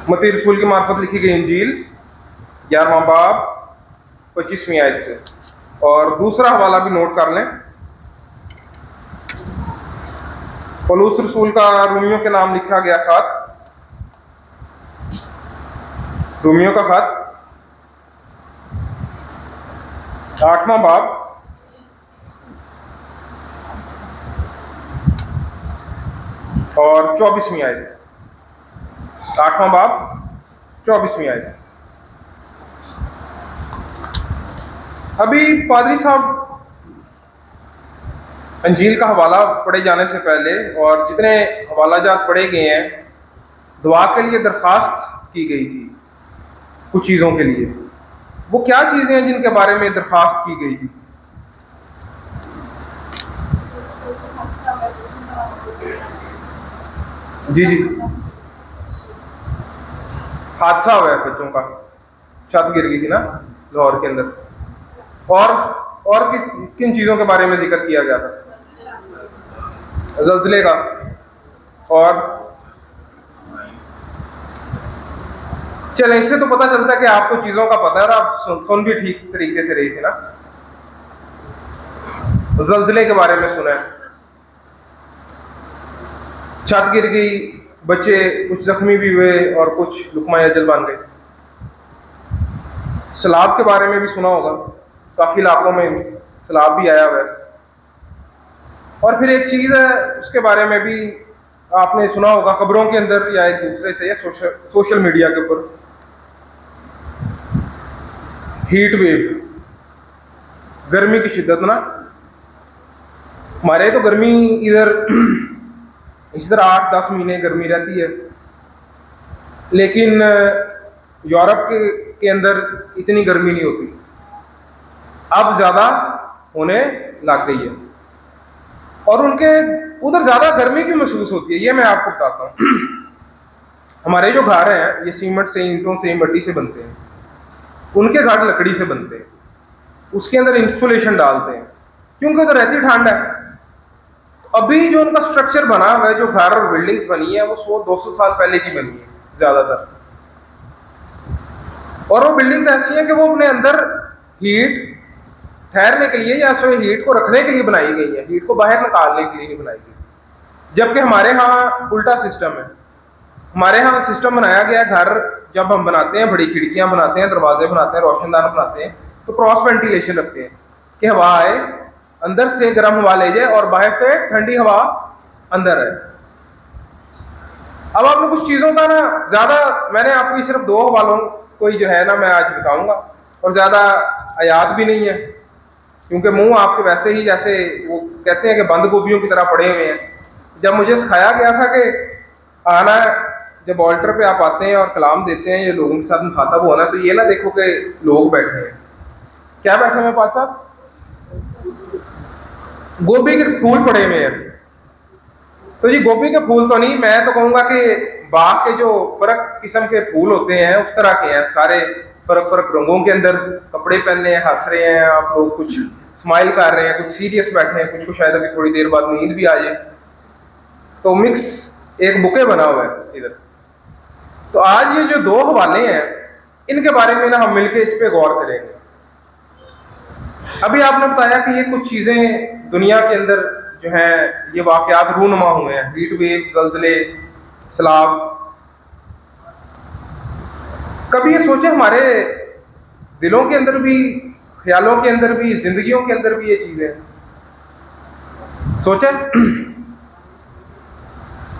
मत्ती रसूल की मार्फत लिखी गई अंजील 11वां बाब 25वीं आयत से। और दूसरा हवाला भी नोट कर लें, पौलुस रसूल का रोमियो के नाम लिखा गया खत, रोमियो का खत 8वां बाब 24वीं आयत। 8वां बाब 24वीं आयत। अभी पादरी साहब अंजील का हवाला पढ़े जाने से पहले और जितने हवाला जात पढ़े गए हैं, दुआ के लिए दरख्वास्त की गई थी कुछ चीज़ों के लिए। वो क्या चीज़ें हैं जिनके बारे में दरख्वास्त की गई थी? जी जी, हादसा हुआ है बच्चों का, छत गिर गई थी ना लाहौर के अंदर। और किन चीज़ों के बारे में जिक्र किया गया था? ज़ल्ज़ले का। और चले, इससे तो पता चलता है कि आपको चीज़ों का पता है और आप सुन भी ठीक तरीके से रही थी ना। ज़ल्ज़ले के बारे में सुना है, छत गिर गई, बच्चे कुछ जख्मी भी हुए और कुछ लुकमा अजल बन गए। सैलाब के बारे में भी सुना होगा, काफ़ी इलाकों में सैलाब भी आया हुआ है। और फिर एक चीज़ है उसके बारे में भी आपने सुना होगा खबरों के अंदर या एक दूसरे से या सोशल मीडिया के ऊपर, हीट वेव, गर्मी की शिद्दत ना, हमारे तो गर्मी इधर इस तरह 8-10 महीने गर्मी रहती है, लेकिन यूरोप के अंदर इतनी गर्मी नहीं होती, अब ज़्यादा होने लग गई है। और उनके उधर ज़्यादा गर्मी क्यों महसूस होती है, ये मैं आपको बताता हूँ। हमारे जो घर हैं ये सीमेंट से, ईंटों से, मिट्टी से बनते हैं, उनके घर लकड़ी से बनते हैं, उसके अंदर इंसुलेशन डालते हैं क्योंकि उधर रहती ठंड है। अभी जो उनका स्ट्रक्चर बना हुआ है, जो घर और बिल्डिंग्स बनी है, वो 100-200 साल पहले की बनी है ज़्यादातर, और वो बिल्डिंग्स ऐसी हैं कि वो अपने अंदर हीट ठहरने के लिए या हीट को रखने के लिए बनाई गई है, हीट को बाहर निकालने के लिए नहीं बनाई गई। जबकि हमारे यहाँ उल्टा सिस्टम है। हमारे यहाँ सिस्टम बनाया गया है, घर जब हम बनाते हैं, बड़ी खिड़कियाँ बनाते हैं, दरवाजे बनाते हैं, रोशनदान बनाते हैं, तो क्रॉस वेंटिलेशन रखते हैं कि हवा आए, अंदर से गर्म हवा ले जाए और बाहर से ठंडी हवा अंदर है। अब आपने कुछ चीज़ों का ना ज़्यादा, मैंने आपको सिर्फ 2 हवालों को ही जो है ना मैं आज बताऊंगा, और ज़्यादा आयात भी नहीं है क्योंकि मुंह आपके वैसे ही जैसे वो कहते हैं कि बंद गोभियों की तरह पड़े हुए हैं। जब मुझे सिखाया गया था कि आना, जब ऑल्टर पे आप आते हैं और कलाम देते हैं, ये लोगों के साथ मुखातब होना, तो ये ना देखो कि लोग बैठे हैं, क्या बैठे हुए पास साहब, गोभी के फूल पड़े हुए हैं। तो जी गोभी के फूल तो नहीं, मैं तो कहूँगा कि बाग के जो फर्क किस्म के फूल होते हैं उस तरह के हैं, सारे फर्क रंगों के अंदर कपड़े पहने हैं, हंस रहे हैं आप लोग, कुछ स्माइल कर रहे हैं, कुछ सीरियस बैठे हैं, कुछ को शायद अभी थोड़ी देर बाद नींद भी आ जाए, तो मिक्स एक बुके बना हुआ है इधर। तो आज ये जो 2 हवाले हैं, इनके बारे में ना हम मिलके इस पे गौर करेंगे। अभी आपने बताया कि ये कुछ चीज़ें दुनिया के अंदर जो हैं, ये वाकयात रूनुमा हुए हैं, हीट वेव, ज़लज़ले, सैलाब। कभी ये सोचे हमारे दिलों के अंदर भी, ख्यालों के अंदर भी, जिंदगियों के अंदर भी ये चीज़ें सोचे?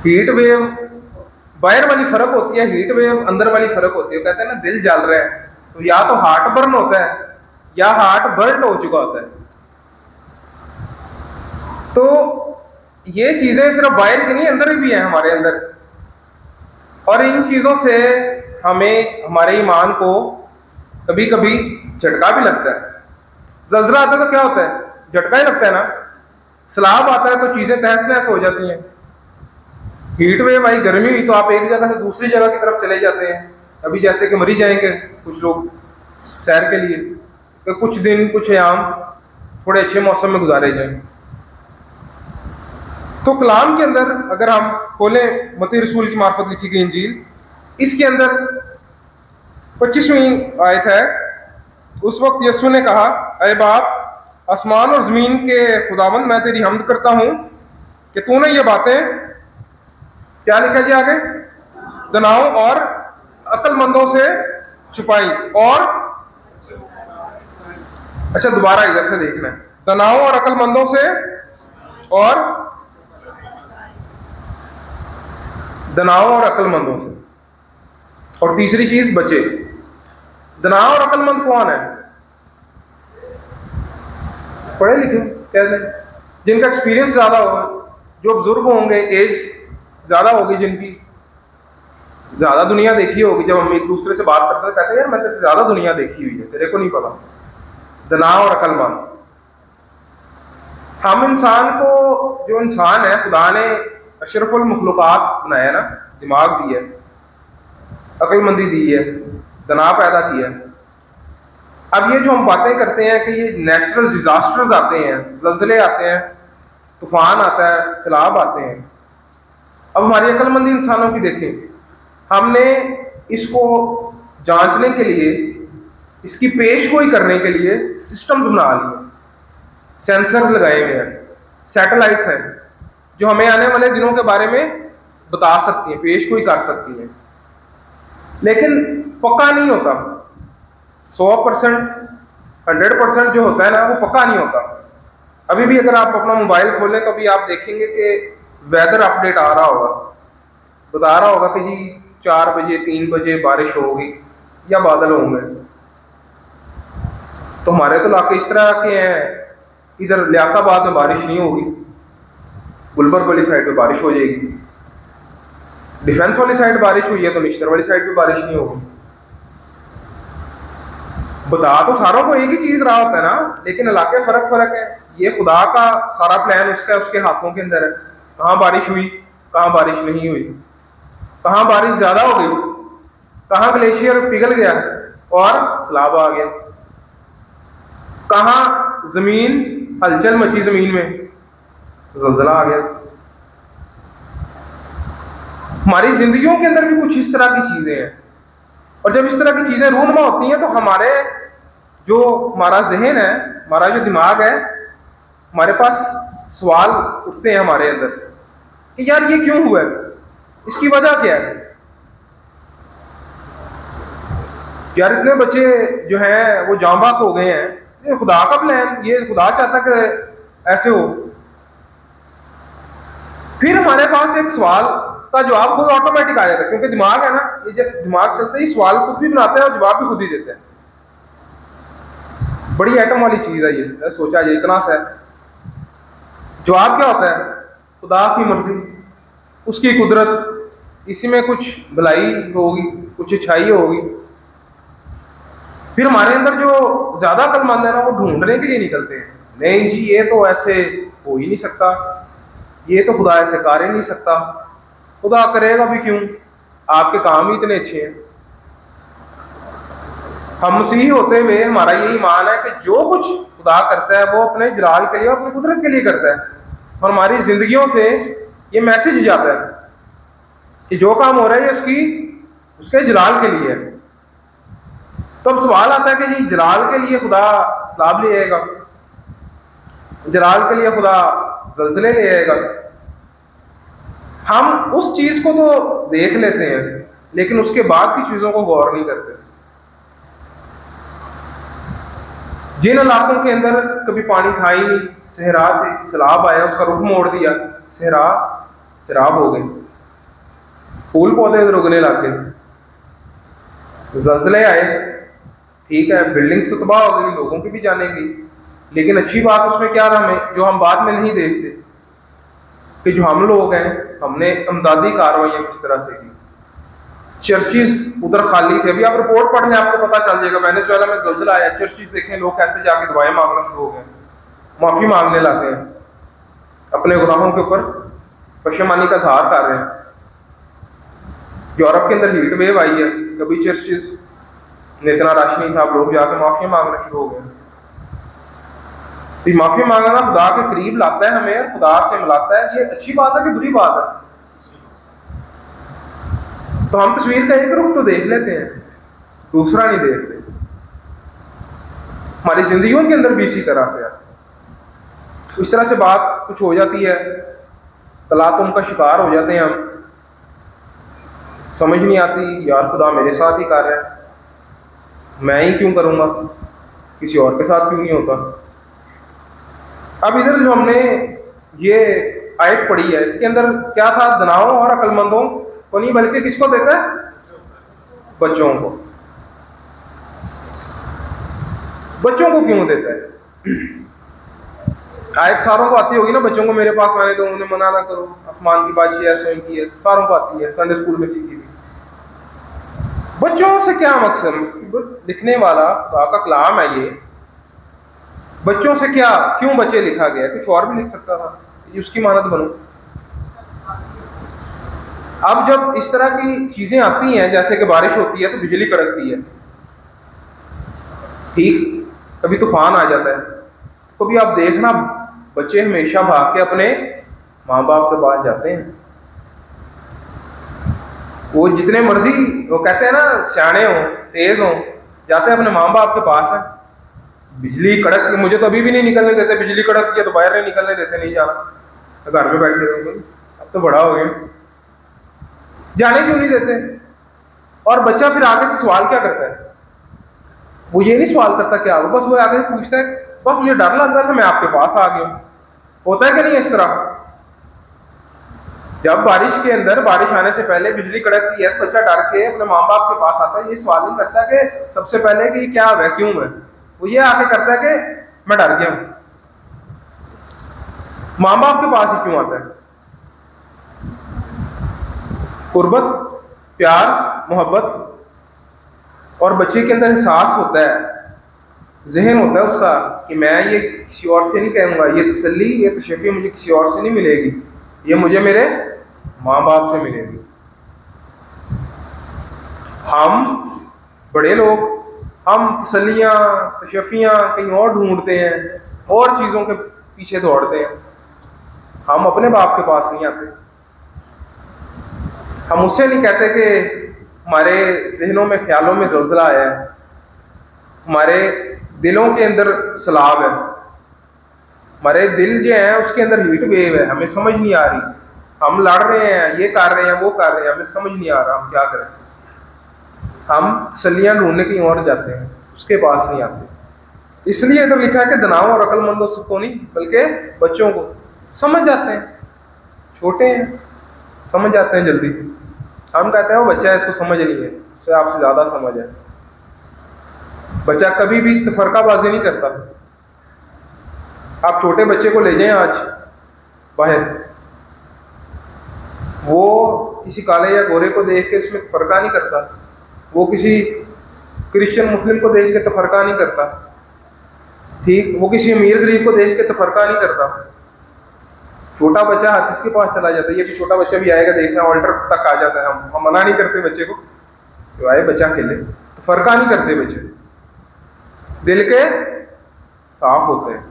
हीट वेव बाहर वाली फ़र्क होती है, हीट वेव अंदर वाली फ़र्क होती है। कहते हैं ना दिल जल रहा है, तो या तो हार्ट बर्न होता है या हार्ट बर्न हो चुका होता है। तो ये चीज़ें सिर्फ बाहर की नहीं, अंदर भी हैं हमारे अंदर, और इन चीज़ों से हमें, हमारे ईमान को कभी कभी झटका भी लगता है। जल्जला आता है तो क्या होता है, झटका ही लगता है ना। सैलाब आता है तो चीज़ें तहस नहस हो जाती हैं। हीट वेव आई, गर्मी हुई, तो आप एक जगह से दूसरी जगह की तरफ चले जाते हैं। अभी जैसे कि मरी जाएंगे कुछ लोग सैर के लिए, तो कुछ दिन, कुछ अयाम थोड़े अच्छे मौसम में गुजारे जाएं। तो कलाम के अंदर अगर हम खोलें मत्ती रसूल की मार्फत लिखी गई इंजील, इसके अंदर 25वीं आयत है। उस वक्त यीशु ने कहा, अरे बाप, आसमान और ज़मीन के खुदावंद, मैं तेरी हम्द करता हूँ कि तूने ये बातें, क्या लिखा जी आगे, दनाओं और अक्लमंदों से छुपाई। और अच्छा दोबारा इधर से देखना है, दनाओं और अक्लमंदों से, और दनाओं और अक्लमंदों से, और तीसरी चीज बचे। दनाओं और अक्लमंद कौन है? पढ़े लिखे कह लें, जिनका एक्सपीरियंस ज्यादा होगा, जो बुजुर्ग होंगे, एज ज्यादा होगी, जिनकी ज्यादा दुनिया देखी होगी। जब हम एक दूसरे से बात करते हैं कहते हैं यार मैं तेरे से ज्यादा दुनिया देखी हुई है, तेरे को नहीं पता। दनाओं और अक्लमंद। हम इंसान को, जो इंसान है, खुदा ने अशरफुल मखलूकात बनाया ना, दिमाग दिया, अक्लमंदी दी है, दना पैदा किया। अब ये जो हम बातें करते हैं कि ये नेचुरल डिजास्टर्स आते हैं, जल्जले आते हैं, तूफान आता है, सैलाब आते हैं, अब हमारी अक्लमंदी इंसानों की देखें। हमने इसको जांचने के लिए, इसकी पेशगोई करने के लिए सिस्टम्स बना लिए, सेंसर्स लगाए हुए हैं, सैटेलाइट्स हैं जो हमें आने वाले दिनों के बारे में बता सकती हैं, पेशगोई कर सकती हैं, लेकिन पक्का नहीं होता। 100%, 100% जो होता है ना, वो पक्का नहीं होता। अभी भी अगर आप अपना मोबाइल खोलें तो अभी आप देखेंगे कि वेदर अपडेट आ रहा होगा, बता रहा होगा कि जी 4 बजे 3 बजे बारिश होगी या बादल होंगे। तो हमारे तो इलाके इस तरह के हैं, इधर लियाकताबाद में बारिश नहीं होगी, गुलबर्ग वाली साइड पे बारिश हो जाएगी, डिफेंस वाली साइड बारिश हुई है तो निश्तर वाली साइड पे बारिश नहीं होगी। बता तो सारों को एक ही चीज रहा होता है ना, लेकिन इलाके फर्क फर्क है। ये खुदा का सारा प्लान उसका उसके हाथों के अंदर है। कहाँ बारिश हुई, कहाँ बारिश नहीं हुई, कहाँ बारिश ज्यादा हो गई, कहाँ ग्लेशियर पिघल गया और सैलाब आ गया, कहाँ जमीन हलचल मची, जमीन में जलजला आ गया। हमारी जिंदगियों के अंदर भी कुछ इस तरह की चीजें हैं, और जब इस तरह की चीजें रूनुमा होती हैं तो हमारा जहन है, हमारा जो दिमाग है, हमारे पास सवाल उठते हैं हमारे अंदर कि यार ये क्यों हुआ है, इसकी वजह क्या है। यार इतने बच्चे जो हैं वो जाँ बाक हो गए हैं, ये खुदा का प्लान, ये खुदा चाहता कि ऐसे हो। फिर हमारे पास एक सवाल का जवाब खुद ऑटोमेटिक आ जाता है, क्योंकि दिमाग है ना, ये जब दिमाग चलता है सवाल खुद भी बनाता है और जवाब भी खुद ही देता है। बड़ी एटम वाली चीज है ये, सोचा जाए इतना सा। जवाब क्या होता है? खुदा की मर्जी, उसकी कुदरत, इसी में कुछ भलाई होगी, कुछ अच्छाई होगी। फिर हमारे अंदर जो ज्यादा अक्लमंद है ना, वो ढूंढने के लिए निकलते हैं, नहीं जी ये तो ऐसे हो ही नहीं सकता, ये तो खुदा ऐसे कर ही नहीं सकता, खुदा करेगा भी क्यों, आपके काम ही इतने अच्छे हैं। हम मसीही होते हुए हमारा ये ईमान है कि जो कुछ खुदा करता है वो अपने जलाल के लिए और अपनी कुदरत के लिए करता है, और हमारी जिंदगियों से ये मैसेज जाता है कि जो काम हो रहा है ये उसके जलाल के लिए है। तो अब सवाल आता है कि जी जलाल के लिए खुदा सैलाब ले आएगा, जलाल के लिए खुदा जलजले ले आएगा। हम उस चीज को तो देख लेते हैं, लेकिन उसके बाद की चीजों को गौर नहीं करते। जिन इलाकों के अंदर कभी पानी था ही नहीं, सहरा थे, सैलाब आया, उसका रुख मोड़ दिया, सहरा शराब हो गई, फूल पौधे उधर उगने लग गए, जलजले आए, ठीक है, बिल्डिंग्स तो तबाह हो गई, लोगों की भी जाने गई। लेकिन अच्छी बात उसमें क्या था, हमें जो हम बाद में नहीं देखते कि जो हम लोग हैं, हमने इमदादी कार्रवाइयाँ किस तरह से की। चर्चिज उधर खाली थे, अभी आप रिपोर्ट पढ़ लें आपको पता चल जाएगा। वेनेजुएला में जलजला आया, चर्चिज देखें लोग कैसे जाके दुआएं मांगना शुरू हो गए, माफी मांगने लगे हैं, अपने गुनाहों के ऊपर पशेमानी का इजहार कर रहे हैं। यूरोप के अंदर हीट वेव आई है, कभी चर्चिज में इतना रश नहीं था, अब लोग जाके माफी मांगना शुरू हो गए। तो माफी मांगना खुदा के करीब लाता है हमें, खुदा से मिलाता है। ये अच्छी बात है कि बुरी बात है? तो हम तस्वीर का एक रुख तो देख लेते हैं, दूसरा नहीं देखते। हमारी जिंदगियों के अंदर भी इसी तरह से है, इस तरह से बात कुछ हो जाती है, तलातुम का शिकार हो जाते हैं हम, समझ नहीं आती यार खुदा मेरे साथ ही कर रहा है, मैं ही क्यों करूँगा, किसी और के साथ क्यों नहीं होता। अब इधर जो हमने ये आयत पढ़ी है, इसके अंदर क्या था? दनाओं और अक्लमंदों को नहीं, बल्कि किसको देता है? बच्चों को। बच्चों को क्यों देता है? आयत सारों को आती होगी ना, बच्चों को मेरे पास आने दो, उन्हें मना ना करो, आसमान की बादशाही है, स्वयं की है, सारों को आती है, संडे स्कूल में सीखी थी। बच्चों से क्या मकसद? लिखने वाला का कलाम है ये, बच्चों से क्या, क्यों बच्चे लिखा गया? कुछ और भी लिख सकता था, ये उसकी मानद बनो। अब जब इस तरह की चीजें आती हैं, जैसे कि बारिश होती है तो बिजली कड़कती है, ठीक, कभी तूफान आ जाता है, कभी आप देखना बच्चे हमेशा भाग के अपने माँ बाप के पास जाते हैं। वो जितने मर्जी, वो कहते हैं ना सियाने हो, तेज हो, जाते हैं अपने माँ बाप के पास है। बिजली कड़क, मुझे तो अभी भी नहीं निकलने देते, बिजली कड़कती है तो बाहर नहीं निकलने देते, नहीं जाना, घर में बैठे रहोगे, अब तो बड़ा हो गया, जाने क्यों नहीं देते? और बच्चा फिर आगे से सवाल क्या करता है? वो ये नहीं सवाल करता क्या, वो बस वो आगे से पूछता है, बस मुझे डर लग रहा था, मैं आपके पास आ गया। होता है कि नहीं इस तरह? जब बारिश के अंदर, बारिश आने से पहले बिजली कड़कती है, बच्चा डर के अपने माँ बाप के पास आता है, ये सवाल नहीं करता कि सबसे पहले कि ये क्या है, क्यों है, वो ये आके करता है कि मैं डर गया हूं। माँ बाप के पास ही क्यों आता है? कुर्बत, प्यार, मोहब्बत, और बच्चे के अंदर एहसास होता है, जहन होता है उसका कि मैं ये किसी और से नहीं कहूँगा, ये तसल्ली, ये तशफ़ी मुझे किसी और से नहीं मिलेगी, ये मुझे मेरे माँ बाप से मिलेगी। हम बड़े लोग हम तसल्लियाँ तशफ़ियाँ कहीं और ढूंढते हैं, और चीज़ों के पीछे दौड़ते हैं। हम अपने बाप के पास नहीं आते। हम उससे नहीं कहते कि हमारे जहनों में, ख्यालों में ज़लज़ला आया है, हमारे दिलों के अंदर सलाब है, हमारे दिल जो है उसके अंदर हीट वेव है, हमें समझ नहीं आ रही, हम लड़ रहे हैं, ये कर रहे हैं, वो कर रहे हैं, हमें समझ नहीं आ रहा हम क्या करें। हम तसल्लियाँ ढूंढने कहीं और जाते हैं, उसके पास नहीं आते। इसलिए तो लिखा है कि दनाओं और अक्लमंदों सबको नहीं, बल्कि बच्चों को। समझ जाते हैं, छोटे हैं, समझ जाते हैं जल्दी। हम कहते हैं वो बच्चा है, इसको समझ नहीं है, उसे आपसे ज़्यादा समझ है। बच्चा कभी भी तफरकाबाजी नहीं करता। आप छोटे बच्चे को ले जाएं आज बाहर, वो किसी काले या गोरे को देख के उसमें तफरका नहीं करता, वो किसी क्रिश्चियन मुस्लिम को देख के तफरका नहीं करता, ठीक, वो किसी अमीर गरीब को देख के तफरका नहीं करता। छोटा बच्चा हर किसके पास चला जाता है, ये भी छोटा बच्चा भी आएगा, देखना ऑल्टर तक आ जाता है। हम मना नहीं करते बच्चे को, जो आए बच्चा खेले, तो फर्का नहीं करते बच्चे, दिल के साफ होते हैं।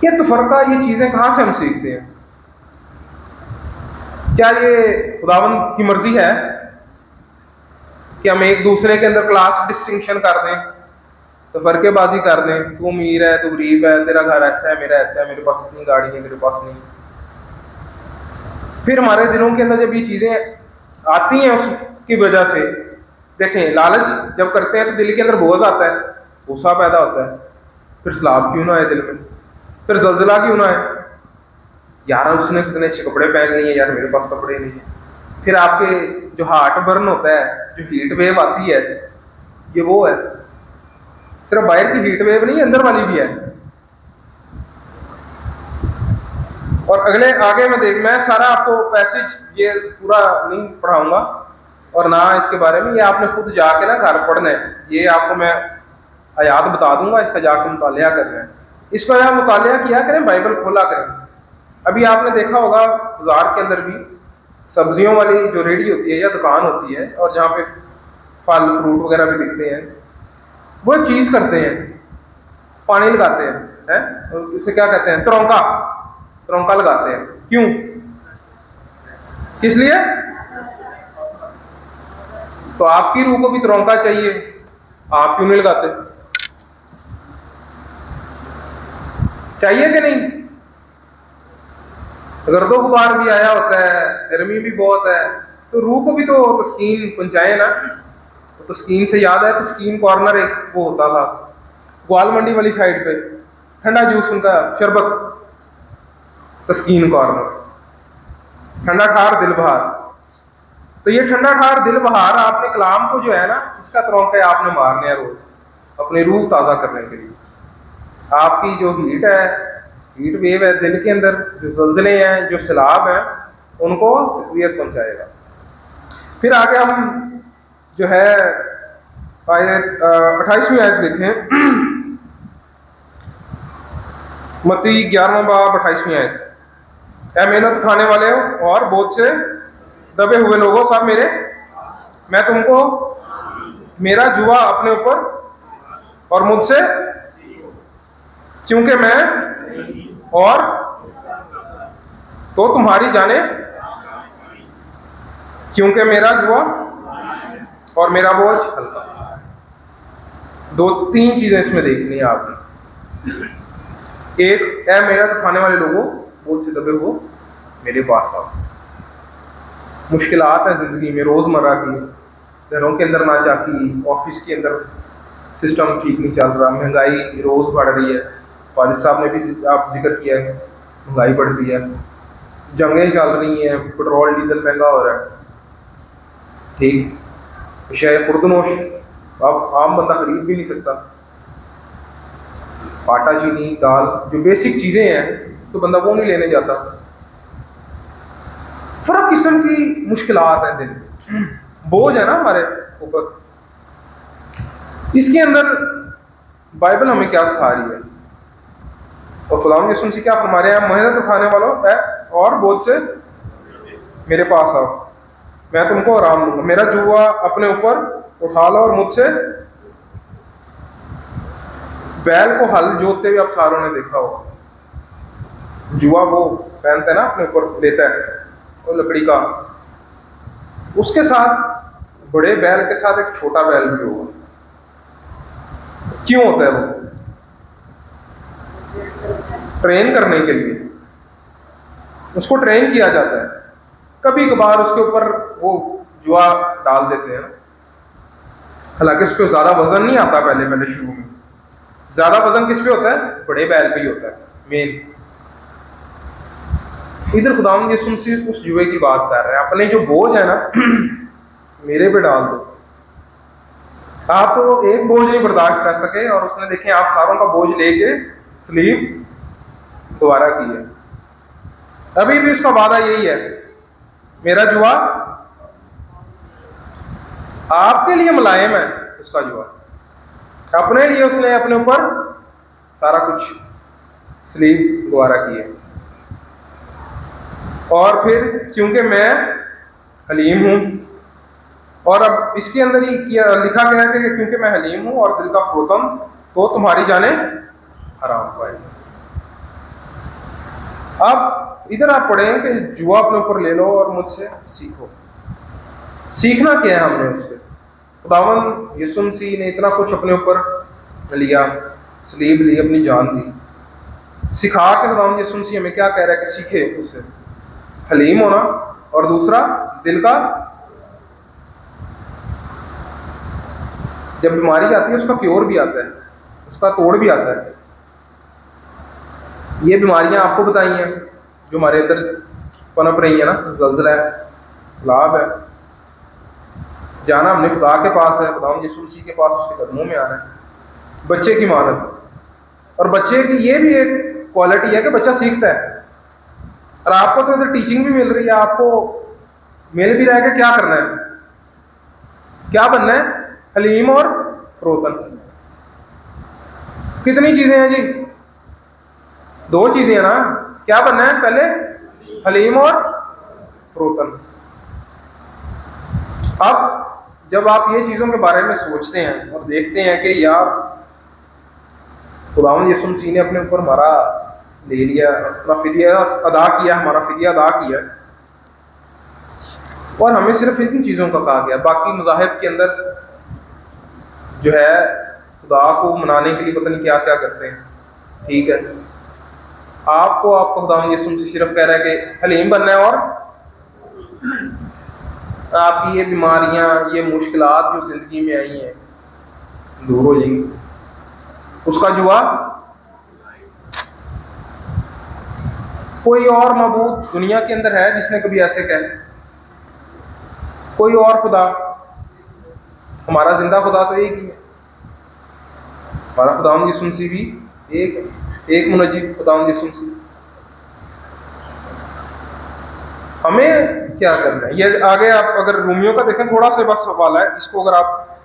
ये तो फर्का, ये चीज़ें कहाँ से हम सीखते हैं? क्या ये खुदावंद की मर्जी है कि हम एक दूसरे के अंदर क्लास डिस्टिंक्शन कर दें, तो फर्केबाजी कर दें, तू अमीर है, तू गरीब है, तेरा घर ऐसा है, मेरा ऐसा है, मेरे पास इतनी गाड़ी है, तेरे पास नहीं। फिर हमारे दिलों के अंदर जब ये चीज़ें आती हैं उसकी वजह से, देखें, लालच जब करते हैं तो दिल के अंदर बोझ आता है, गुस्सा पैदा होता है, फिर सलाब क्यों ना आए दिल में, फिर जलजला क्यों ना आए, यार उसने कितने अच्छे कपड़े पहन लिए, यार मेरे पास कपड़े नहीं है। फिर आपके जो हार्ट बर्न होता है, जो हीट वेव आती है, ये वो है, सिर्फ बाहर की हीट वेव नहीं, अंदर वाली भी है। और अगले आगे मैं सारा आपको पैसेज ये पूरा नहीं पढ़ाऊंगा, और ना इसके बारे में, ये आपने खुद जाके ना घर पढ़ना है। ये आपको मैं आयात बता दूंगा, इसका जाके मुतालिया करना है। इसका या मुतालिया किया करें, बाइबल खोला करें। अभी आपने देखा होगा बाजार के अंदर भी सब्जियों वाली जो रेडी होती है या दुकान होती है, और जहाँ पे फल फ्रूट वगैरह भी बिकते हैं, वो एक चीज़ करते हैं, पानी लगाते हैं, और इसे क्या कहते हैं, तरौंका लगाते हैं। क्यों? किस लिए? तो आपकी रूह को भी तरौंका चाहिए, आप क्यों नहीं लगाते? चाहिए कि नहीं? गर्दो गुबार भी आया होता है, गर्मी भी बहुत है, तो रूह को भी तो तस्कीन पहुंचाए ना। तो तस्कीन से याद है, तस्कीन कॉर्नर एक वो होता था ग्वाल मंडी वाली साइड पे, ठंडा जूस उनका, शरबत, तस्कीन कॉर्नर, ठंडा ठार दिल बहार। तो ये ठंडा ठार दिल बहार आपने कलाम को जो है ना, इसका तरौंका आपने मारने हैं रोज, अपनी रूह ताज़ा करने के लिए। आपकी जो हीट है, हीट वेव है दिल के अंदर, जो जलजले हैं, जो सैलाब हैं, उनको तकवीयत पहुंचाएगा। फिर आगे हम जो है आयत 28वीं आयत देखें, मत्ती 11वां बाब 28वीं आयत। ऐ मेहनत खाने वाले हो और बोझ से दबे हुए लोगों, सब मैं तुमको मेरा जुआ अपने ऊपर और मुझसे, क्योंकि मैं और तो तुम्हारी जाने, क्योंकि मेरा जुआ और मेरा बोझ हल्का। 2-3 चीजें इसमें देखनी है आपने। एक, ऐ मेहनत खाने वाले लोगों, बोझ से दबे हो मेरे पास आओ। मुश्किलात हैं ज़िंदगी में, रोज़मर्रा की, घरों के अंदर नाचाकी, ऑफिस के अंदर सिस्टम ठीक नहीं चल रहा, महंगाई रोज़ बढ़ रही है, वालिद साहब ने भी आप जिक्र किया है, महंगाई बढ़ती है, जंगें चल रही हैं, पेट्रोल डीजल महंगा हो रहा है, ठीक, अशिया खुर्दनोश अब आम बंदा खरीद भी नहीं सकता। आटा, चीनी, दाल, जो बेसिक चीज़ें हैं तो बंदा वो नहीं लेने जाता। फ़र्क किस्म की मुश्किलात हैं, दिन बोझ है ना हमारे ऊपर। इसके अंदर बाइबल हमें क्या सिखा रही है और खुदा के सुन से क्या फरमा रहे हैं? मेहनत उठाने वालों है और बोझ से मेरे पास आओ, मैं तुमको आराम दूंगा। मेरा जुआ अपने ऊपर उठा लो और मुझसे। बैल को हल जोतते हुए आप सारों ने देखा होगा। जुआ वो पहनते ना अपने ऊपर लेता है वो लकड़ी का, उसके साथ बड़े बैल के साथ एक छोटा बैल भी होगा। क्यों होता है? वो ट्रेन करने के लिए उसको ट्रेन किया जाता है। कभी कभार उसके ऊपर वो जुआ डाल देते हैं, हालांकि उस पर ज़्यादा वजन नहीं आता। पहले शुरू में ज़्यादा वजन किस पे होता है? बड़े बैल पे ही होता है मेन। इधर खुदावंद यीशु मसीह उस जुए की बात कर रहे हैं। अपने जो बोझ है ना मेरे पे डाल दो। आप तो एक बोझ नहीं बर्दाश्त कर सके और उसने देखें आप सारों का बोझ लेके स्लीप दोबारा की है। अभी भी उसका वादा यही है, मेरा जुआ आपके लिए मुलायम है। उसका जुआ अपने लिए उसने अपने ऊपर सारा कुछ स्लीप दोबारा की है। और फिर क्योंकि मैं हलीम हूं, और अब इसके अंदर ही लिखा गया है कि क्योंकि मैं हलीम हूं और दिल का फरोतन, तो तुम्हारी जानें आराम पाएगी। अब इधर आप पढ़ें कि जुआ अपने ऊपर ले लो और मुझसे सीखो। सीखना क्या है हमने उससे? खुदावंद यीशु मसीह ने इतना कुछ अपने ऊपर लिया, सलीब ली, अपनी जान दी। सिखा के खुदावंद यीशु मसीह हमें क्या कह रहा है कि सीखे उससे हलीम होना, और दूसरा दिल का, जब बीमारी आती है उसका क्योर भी आता है, उसका तोड़ भी आता है। ये बीमारियां आपको बताई हैं जो हमारे अंदर पनप रही है ना, जल्जला है, सलाब है। जाना हमने खुदा के पास है, खुदा यीशु मसीह के पास, उसके कदमों में आना है। बच्चे की मानत, और बच्चे की ये भी एक क्वालिटी है कि बच्चा सीखता है। और आपको तो इधर टीचिंग भी मिल रही है, आपको मिल भी रहा है कि क्या करना है, क्या बनना है, हलीम और फरोतन। कितनी चीजें हैं जी? 2 चीजें हैं ना। क्या बनना है? पहले हलीम और फरोतन। अब जब आप ये चीज़ों के बारे में सोचते हैं और देखते हैं कि यार खुदावंद यीशु मसीह ने अपने ऊपर हमारा ले लिया, अपना फिदिया अदा किया, हमारा फिदिया अदा किया, और हमें सिर्फ इन चीज़ों का कहा गया। बाकी मज़ाहिब के अंदर जो है खुदा को मनाने के लिए पता नहीं क्या क्या करते हैं। ठीक है, आपको खुदावंद यीशु मसीह सिर्फ कह रहा है कि हलीम बनना है और आपकी ये बीमारियां, ये मुश्किलात जो ज़िंदगी में आई हैं दूर हो जाएंगी। उसका जुआ कोई और मबूद दुनिया के अंदर है जिसने कभी ऐसे कहे? कोई और खुदा? हमारा जिंदा खुदा तो एक ही है। हमारा खुदावंद यीशु मसीह भी एक मुनज्जिम खुदावंद यीशु मसीह। हमें क्या करना है? ये आगे आप अगर रोमियो का देखें, थोड़ा सा बस सवाल है, इसको अगर आप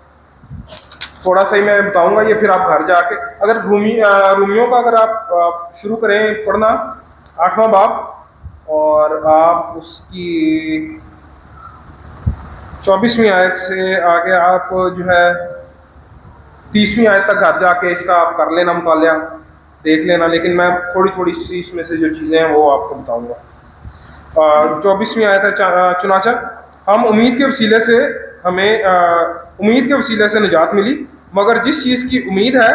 थोड़ा सा ही मैं बताऊंगा, ये फिर आप घर जाके अगर रोमियो का अगर आप शुरू करें पढ़ना 8वां बाब, और आप उसकी 24वीं आयत से आगे आप जो है 30वीं आयत तक घर जाके इसका आप कर लेना, मुतालिया देख लेना। लेकिन मैं थोड़ी थोड़ी सी इसमें से जो चीज़ें हैं वो आपको बताऊंगा। 24वीं आयत है, चुनाचा हम उम्मीद के वसीले से उम्मीद के वसीले से निजात मिली, मगर जिस चीज़ की उम्मीद है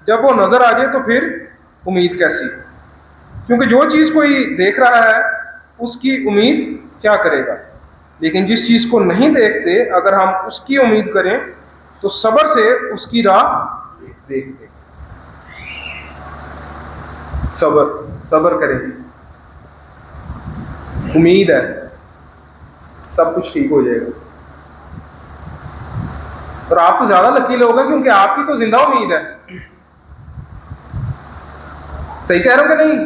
जब वो नज़र आ जाए तो फिर उम्मीद कैसी? क्योंकि जो चीज़ कोई देख रहा है उसकी उम्मीद क्या करेगा? लेकिन जिस चीज़ को नहीं देखते अगर हम उसकी उम्मीद करें तो सब्र से उसकी राह देखते। सब्र करेंगे, उम्मीद है सब कुछ ठीक हो जाएगा। और आप तो ज़्यादा लकी लोग हैं क्योंकि आपकी तो जिंदा उम्मीद है। सही कह रहा हूँ कि नहीं?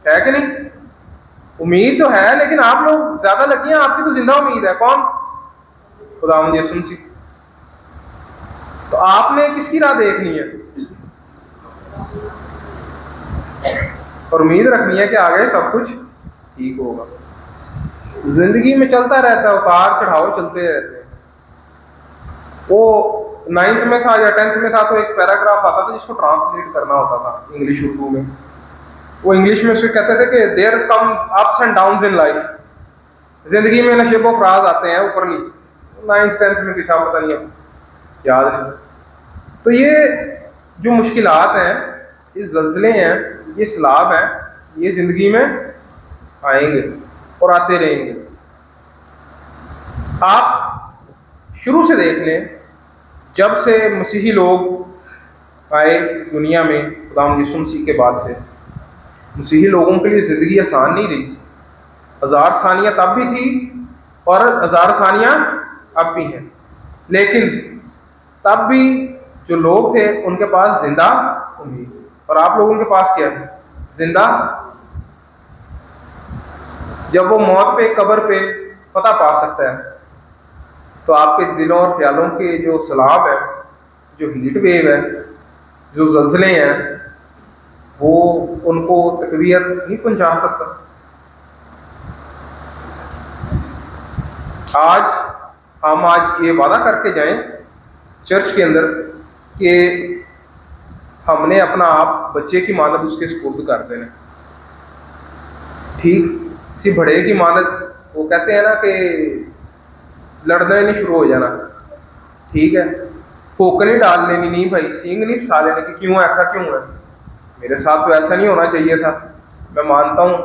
है कि नहीं? उम्मीद तो है लेकिन आप लोग ज़्यादा लकी हैं, आपकी तो जिंदा उम्मीद है। कौन? खुदावंद यीशु मसीह। तो आपने किसकी राह देखनी है और उम्मीद रखनी है कि आगे सब कुछ ठीक होगा। जिंदगी में चलता रहता है, उतार चढ़ाव चलते रहते हैं। वो 9th में था या 10th में था तो एक पैराग्राफ आता था जिसको ट्रांसलेट करना होता था इंग्लिश उर्दू में। वो इंग्लिश में उसको कहते थे कि there comes ups and downs in life. जिंदगी में नशेब व फराज आते हैं ऊपर नीचे। 9th 10th में भी था, पता नहीं, याद नहीं। तो ये जो मुश्किलात हैं, ये ज़ल्ज़ले हैं, ये सैलाब हैं, ये ज़िंदगी में आएंगे और आते रहेंगे। आप शुरू से देख लें, जब से मसीही लोग आए इस दुनिया में खुदावंद यीशु मसीह के बाद से, मसीही लोगों के लिए ज़िंदगी आसान नहीं रही। हज़ार सानियाँ तब भी थी और हज़ार सानियाँ अब भी हैं, लेकिन तब भी जो लोग थे उनके पास जिंदा उम्मीद। और आप लोगों के पास क्या है? जिंदा। जब वो मौत पे, कब्र पे पता पा सकता है, तो आपके दिलों और ख्यालों के जो सैलाब है, जो हीट वेव है, जो ज़ल्ज़ले हैं, वो उनको तकवीत नहीं पहुंचा सकता। आज ये वादा करके जाएं चर्च के अंदर कि हमने अपना आप बच्चे की मानद उसके सुपुर्द कर देना। ठीक, किसी बड़े की मानद, वो कहते हैं ना कि लड़ना ही नहीं शुरू हो जाना। ठीक है, पोक नहीं डाल लेनी, नहीं भाई, सींग नहीं फसा लेने कि क्यों, ऐसा क्यों है, मेरे साथ तो ऐसा नहीं होना चाहिए था, मैं मानता हूँ।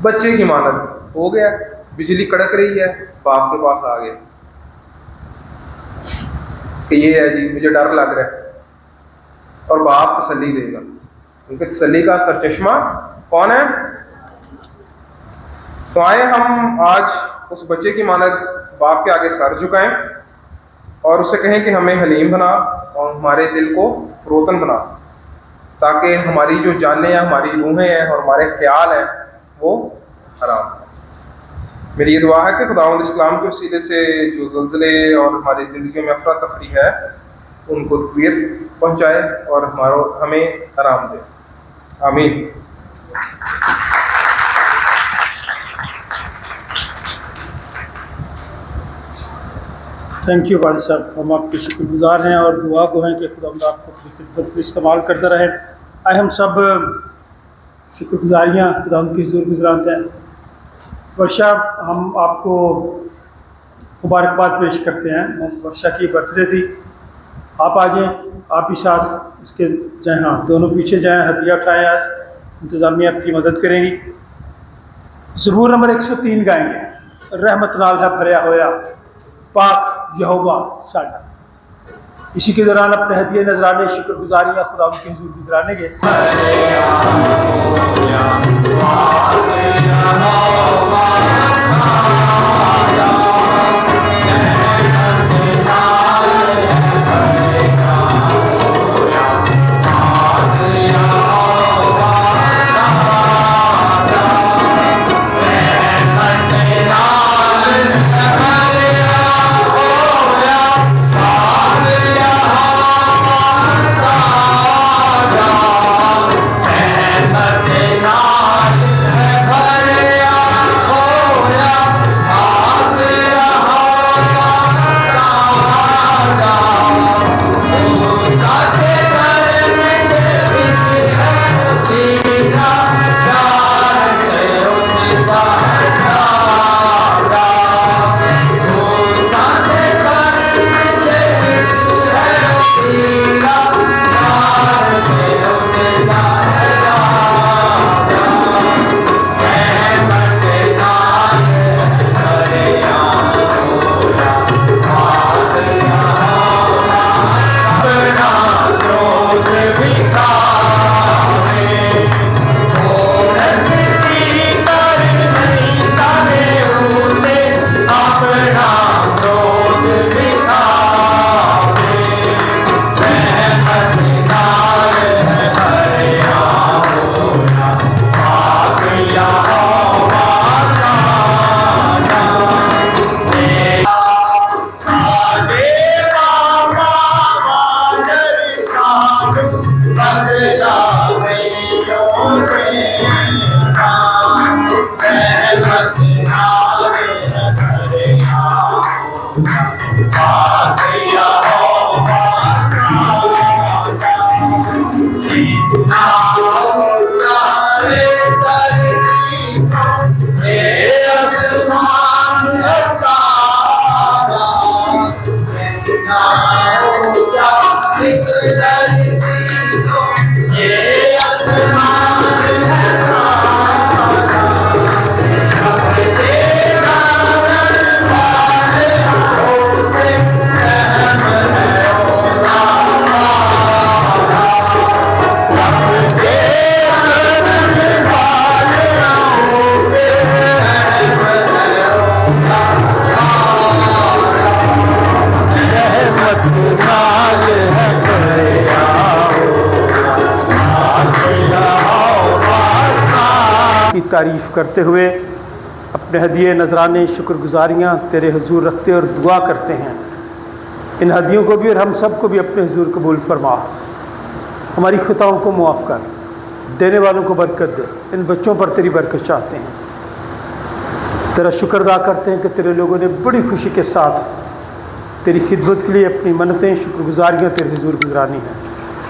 बच्चे की मानद हो गया, बिजली कड़क रही है, बाप के पास आ गया कि ये है जी, मुझे डर लग रहा है, और बाप तसल्ली देगा, क्योंकि तसल्ली का सरचश्मा कौन है? तो आए हम आज उस बच्चे की मानद बाप के आगे सर झुकाएं और उसे कहें कि हमें हलीम बना और हमारे दिल को फरोतन बना, ताकि हमारी जो जानें हैं, हमारी रूहें हैं और हमारे ख्याल हैं वो आराम। मेरी ये दुआ है कि खुदावंद इस कलाम के वसीले से जो ज़ल्ज़ले और हमारी ज़िंदगी में अफरा तफरी है उनको तक़वीयत पहुँचाए और हमें आराम दे। आमीन। थैंक यू वालिद साहब, हम आपके शुक्रगुज़ार हैं और दुआ को हैं कि खुदावंद आपको अपनी खिदमत में इस्तेमाल करता रहे। आए हम सब शुक्रगुजारियाँ खुदावंद की हुज़ूर गुज़राते हैं। वर्षा, हम आपको मुबारकबाद पेश करते हैं। वर्षा की बर्थडे थी, आप आ जाएँ, आप भी साथ उसके जाएँ, हाँ दोनों पीछे जाएँ, हदिया उठाएँ। आज इंतज़ामिया आपकी मदद करेंगी। ज़बूर नंबर 103 गाएंगे, रहमत नाल है भरया होया पाक यहोवा साडा। इसी के दौरान अपने हदिये नजराने शुक्रगुजारियाँ खुदा के हुज़ूर गुजरानेंगे। Amen. की तारीफ़ करते हुए अपने हदिये नजराने शुक्रगुजारियाँ तेरे हुजूर रखते और दुआ करते हैं। इन हदियों को भी और हम सब को भी अपने हुजूर कबूल फरमा। हमारी खताओं को मुआफ़ कर, देने वालों को बरकत दे। इन बच्चों पर तेरी बरकत चाहते हैं। तेरा शुक्र अदा करते हैं कि तेरे लोगों ने बड़ी खुशी के साथ तेरी खिदमत के लिए अपनी मन्नतें शुक्रगुजारियाँ तेरे हुजूर गुजरानी हैं।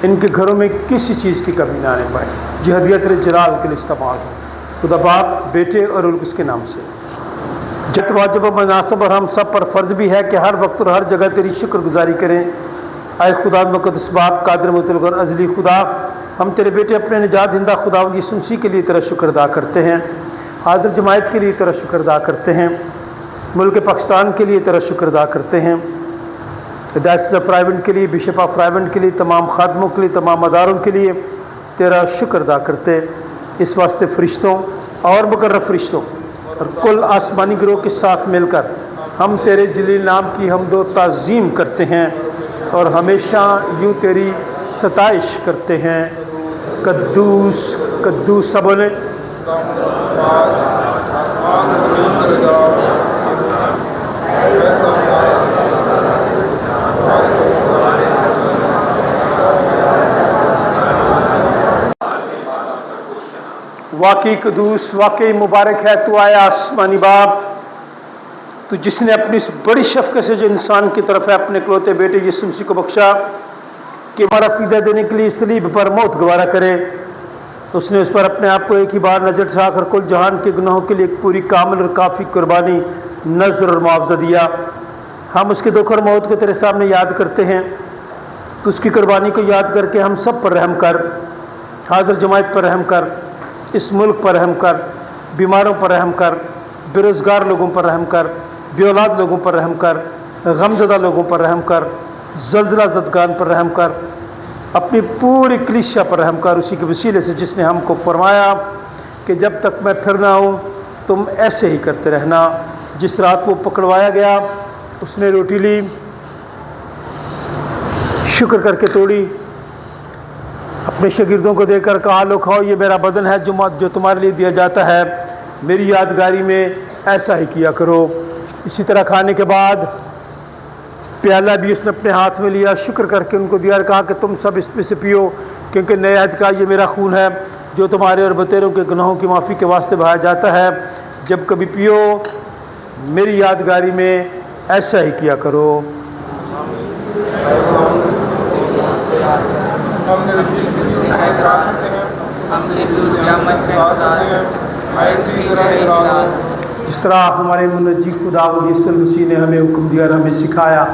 इनके घरों में किसी चीज़ की कमी ना आने पाए। जो हदिया तेरे जलाल के लिए इस्तेमाल हो, खुदा बाप, बेटे और उसके नाम से। जत वाजिब व मुनासिब और हम सब पर फ़र्ज़ भी है कि हर वक्त और हर जगह तेरी शुक्रगुजारी करें। आए खुदा मुक़द्दस बाप, कादिर मुतलक और अज़ली खुदा, हम तेरे बेटे अपने निजात हिंदा खुदा यीशु मसीह के लिए तेरा शुक्र अदा करते हैं। हाज़िर जमायत के लिए तेरा शुक्र अदा करते हैं। मुल्क पाकिस्तान के लिए तेरा शुक्र अदा करते हैं। डायसिस ऑफ रायबंड के लिए, बिशप ऑफ रायबंड के लिए, तमाम खादमों के लिए, तमाम अदारों के लिए तेरा शुक्र अदा करते। इस वास्ते फ़रिश्तों और मुकर्रब फ़रिश्तों और कुल आसमानी गिरोह के साथ मिलकर हम तेरे जलील नाम की हमदो ताज़ीम करते हैं और हमेशा यूँ तेरी सताइश करते हैं। कद्दूस कद्दूस सब बोले। वाकई कदूस, वाकई मुबारक है तू आया आसमानी बाप, तो जिसने अपनी इस बड़ी शफ़क़त से जो इंसान की तरफ है अपने इकलौते बेटे यीशु मसीह को बख्शा कि हमारा फ़ीदा देने के लिए सलीब पर मौत गवारा करे। उसने उस पर अपने आप को एक ही बार नज़र चढ़ाकर कुल जहान के गुनाहों के लिए एक पूरी कामिल और काफ़ी कुर्बानी, नज़र और मुआवजा दिया। हम उसके दुख और मौत को तेरे सामने याद करते हैं। तो उसकी कुर्बानी को याद करके हम सब पर रहम कर, हाज़िर जमायत पर रहम कर, इस मुल्क पर रहम कर, बीमारों पर रहम कर, बेरोज़गार लोगों पर रहम कर, बेऔलाद लोगों पर रहम कर, गमज़दा लोगों पर रहम कर, ज़ल्ज़ला ज़दगान पर रहम कर, अपनी पूरी कलीसिया पर रहम कर। उसी के वसीले से जिसने हमको फरमाया कि जब तक मैं फिर ना आऊँ तुम ऐसे ही करते रहना। जिस रात वो पकड़वाया गया उसने रोटी ली, शुक्र करके तोड़ी, अपने शागिर्दों को देकर कहा, लो खाओ, ये मेरा बदन है जो तुम्हारे लिए दिया जाता है, मेरी यादगारी में ऐसा ही किया करो। इसी तरह खाने के बाद प्याला भी उसने अपने हाथ में लिया, शुक्र करके उनको दिया और कहा कि तुम सब इसमें से पियो, क्योंकि नए अहद का ये मेरा खून है जो तुम्हारे और बतेरों के गुनाहों की माफ़ी के वास्ते बहाया जाता है। जब कभी पियो मेरी यादगारी में ऐसा ही किया करो। जिस तरह हमारे मुनज्जी खुदा यीशु मसीह ने हमें हुक्म दिया और हमें सिखाया,